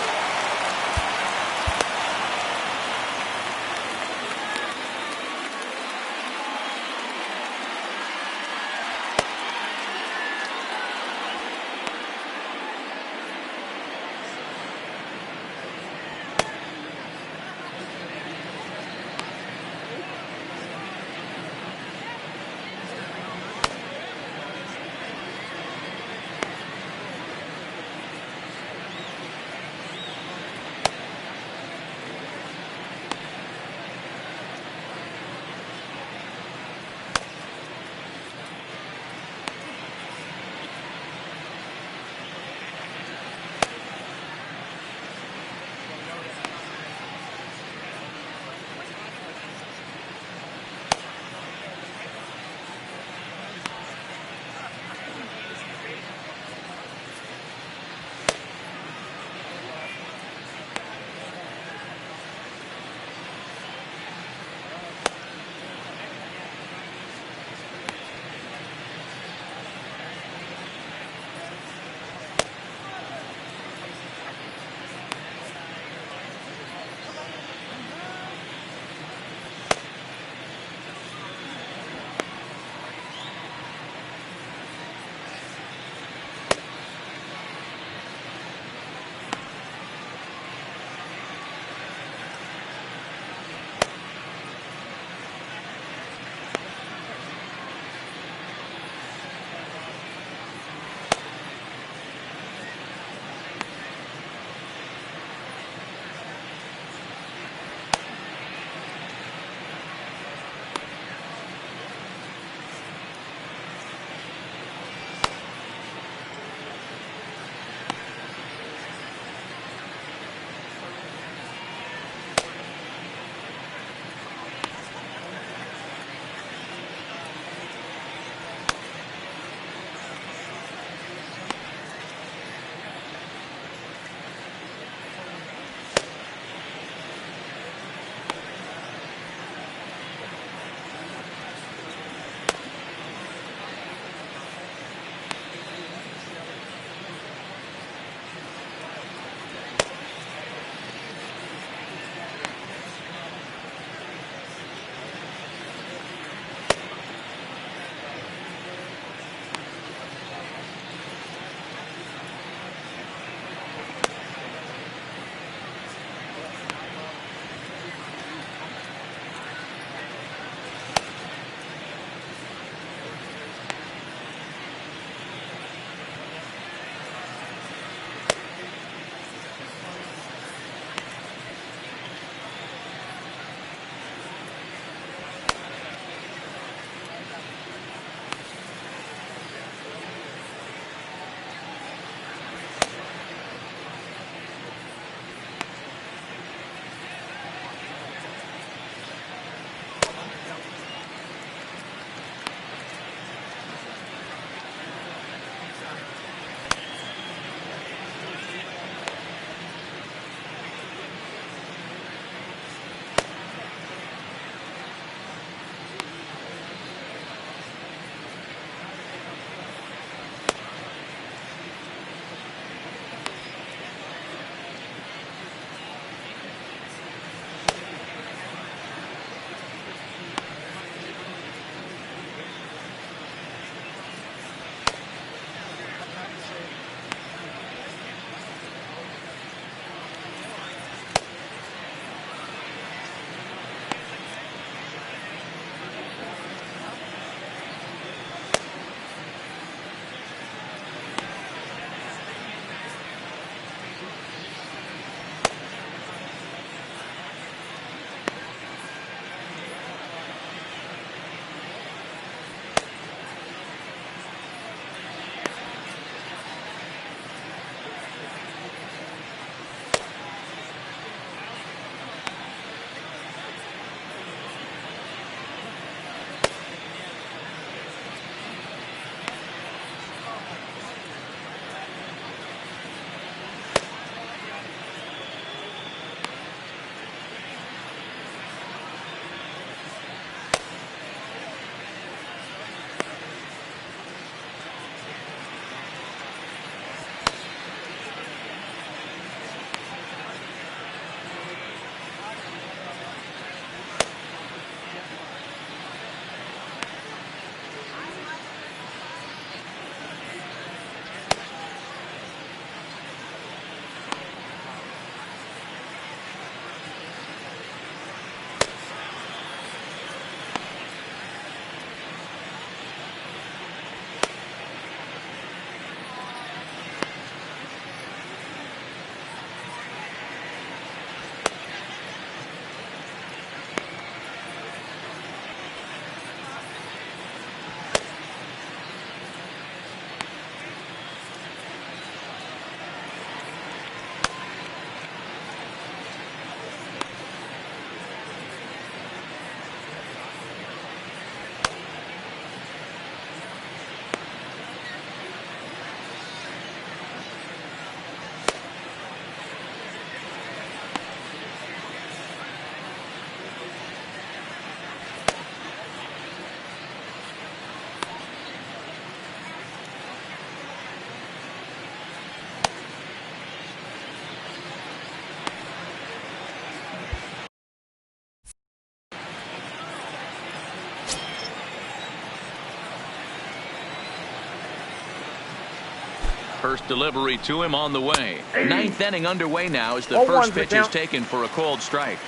First delivery to him on the way. Ninth inning underway now as the Oh, first one's the pitch is count. taken for a called strike.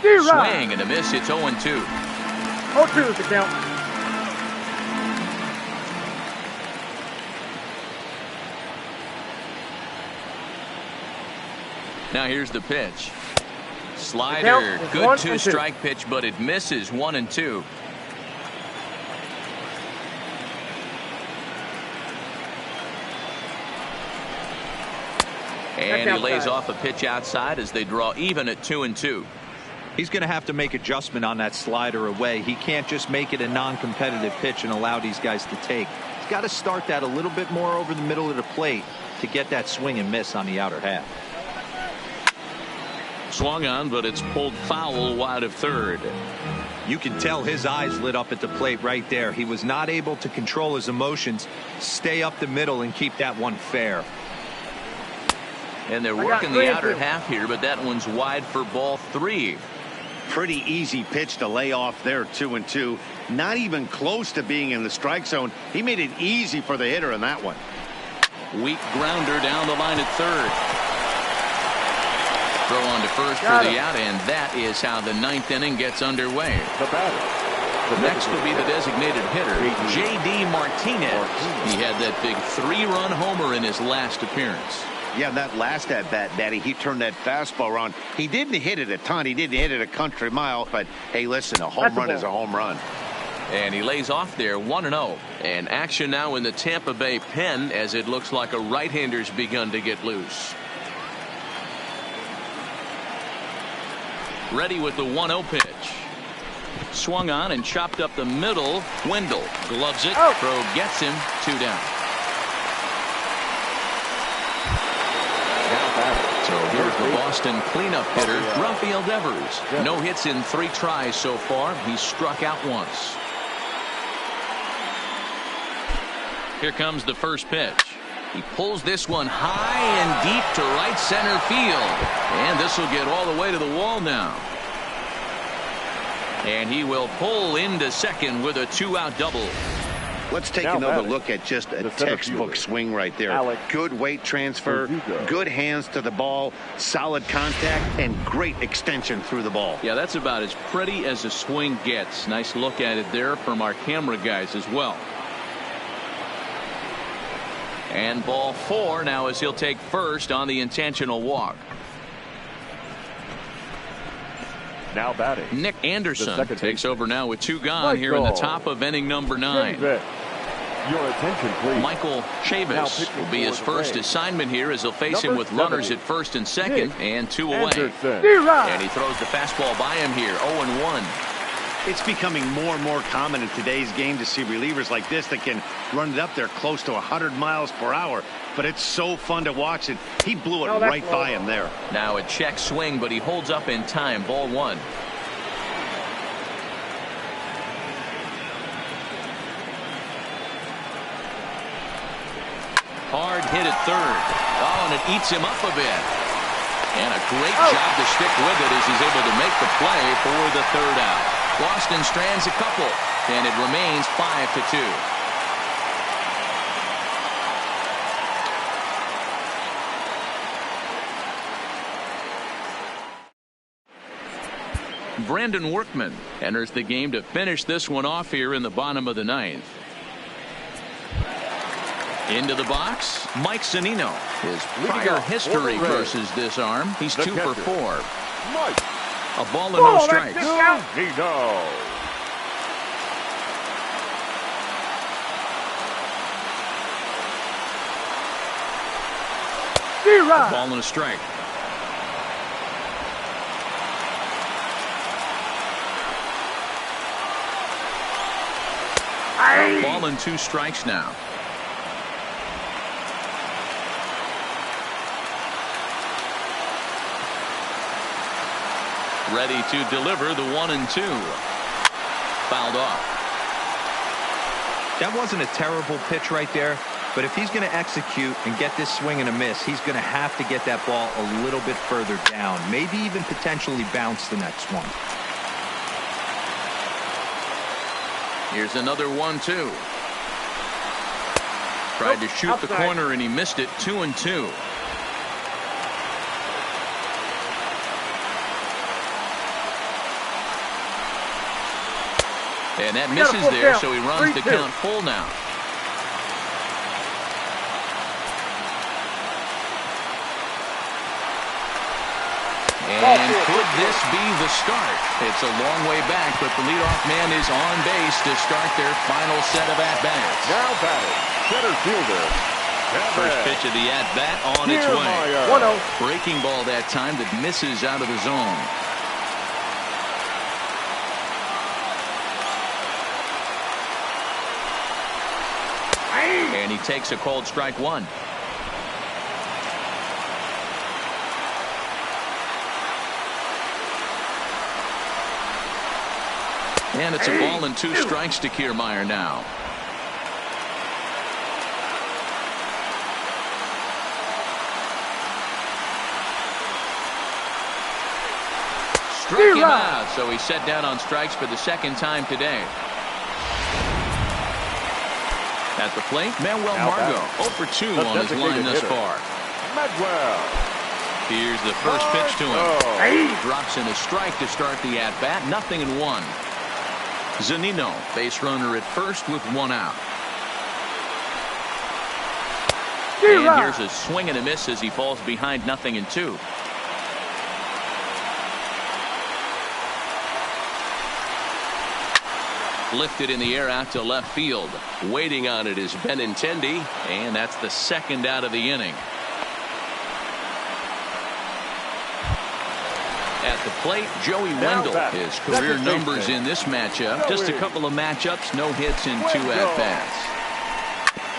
Swing and a miss. It's 0-2. 0-2 is the count. Now here's the pitch. Slider, good two-strike pitch, but it misses. 1-2. And he lays off a pitch outside as they draw even at 2-2. He's going to have to make adjustment on that slider away. He can't just make it a non-competitive pitch and allow these guys to take. He's got to start that a little bit more over the middle of the plate to get that swing and miss on the outer half. Swung on, but it's pulled foul wide of third. You can tell his eyes lit up at the plate right there. He was not able to control his emotions, stay up the middle, and keep that one fair. And they're working the outer half here, but that one's wide for ball 3. Pretty easy pitch to lay off there. 2-2. Not even close to being in the strike zone. He made it easy for the hitter in that one. Weak grounder down the line at third. Throw on to first for the out, and that is how the ninth inning gets underway. Next will be the designated hitter, J.D. Martinez. He had that big 3-run homer in his last appearance. Yeah, that last at-bat, Daddy, he turned that fastball around. He didn't hit it a ton. He didn't hit it a country mile. But, hey, listen, a home run is a home run. And he lays off there 1-0. And action now in the Tampa Bay pen as it looks like a right-hander's begun to get loose. Ready with the 1-0 pitch. Swung on and chopped up the middle. Wendell gloves it. Throw gets him. 2 down. So here's the Boston cleanup hitter, Rafael Devers. No hits in 3 tries so far. He's struck out once. Here comes the first pitch. He pulls this one high and deep to right center field. And this will get all the way to the wall now. And he will pull into second with a 2-out double. Let's take another look at just a textbook swing right there. Good weight transfer, good hands to the ball, solid contact, and great extension through the ball. Yeah, that's about as pretty as a swing gets. Nice look at it there from our camera guys as well. And ball 4 now as he'll take first on the intentional walk. Now batting, Nick Anderson takes over now with 2 gone here in the top of inning number 9. Your attention, please. Michael Chavis will be his first assignment here as he'll face him with runners at first and second and 2 away. And he throws the fastball by him here. 0-1. It's becoming more and more common in today's game to see relievers like this that can run it up there close to 100 miles per hour. But it's so fun to watch it. He blew it right by him there. Now a check swing, but he holds up in time. Ball 1. Hard hit at third. Oh, and it eats him up a bit. And a great job to stick with it as he's able to make the play for the 3rd out. Boston strands a couple, and it remains 5-2. Brandon Workman enters the game to finish this one off here in the bottom of the 9th. Into the box, Mike Zunino. His prior history versus this arm, he's 2 for 4. Mike. A ball and no strikes. A ball and a strike. Ball and 2 strikes now. Ready to deliver the 1-2. Fouled off. That wasn't a terrible pitch right there, but if he's going to execute and get this swing and a miss, he's going to have to get that ball a little bit further down, maybe even potentially bounce the next one. Here's another 1-2. Tried to shoot the corner and he missed it. 2-2. And that misses there, so he runs the count full now. And could this be the start? It's a long way back, but the leadoff man is on base to start their final set of at-bats. Now batting, center fielder. First pitch of the at-bat on its way. 1-0. Breaking ball that time that misses out of the zone. And he takes a called strike one. And it's a ball and 2 strikes to Kiermaier now. Struck him out, so he's set down on strikes for the second time today. At the plate, Manuel Margot 0 for 2 on his line thus far. Manuel. Here's the first pitch to him. Drops in a strike to start the at-bat. 0-1. Zunino, base runner at first with 1 out. And here's a swing and a miss as he falls behind 0-2. Lifted in the air out to left field. Waiting on it is Benintendi. And that's the second out of the inning. At the plate, Joey Wendell. His career numbers in this matchup. Just a couple of matchups, no hits in 2 at-bats.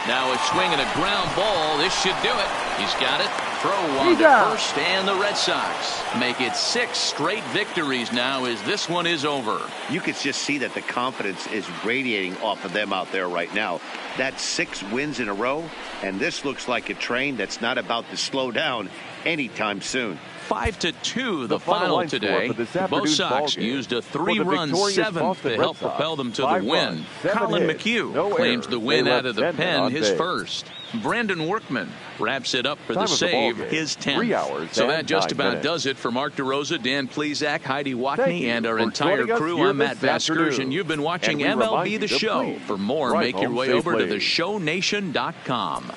Now a swing and a ground ball. This should do it. He's got it. Throw one to first, and the Red Sox make it 6 straight victories now as this one is over. You could just see that the confidence is radiating off of them out there right now. That's 6 wins in a row, and this looks like a train that's not about to slow down anytime soon. 5-2 the final today. Both Sox used a 3-run 7th to help propel them to the win. Colin McHugh claims the win out of the pen, his first. Brandon Workman wraps it up for the save, his 10th. So that just about does it for Mark DeRosa, Dan Plesac, Heidi Watney, and our entire crew. I'm Matt Vasgersian. You've been watching MLB The Show. For more, make your way over to theshownation.com.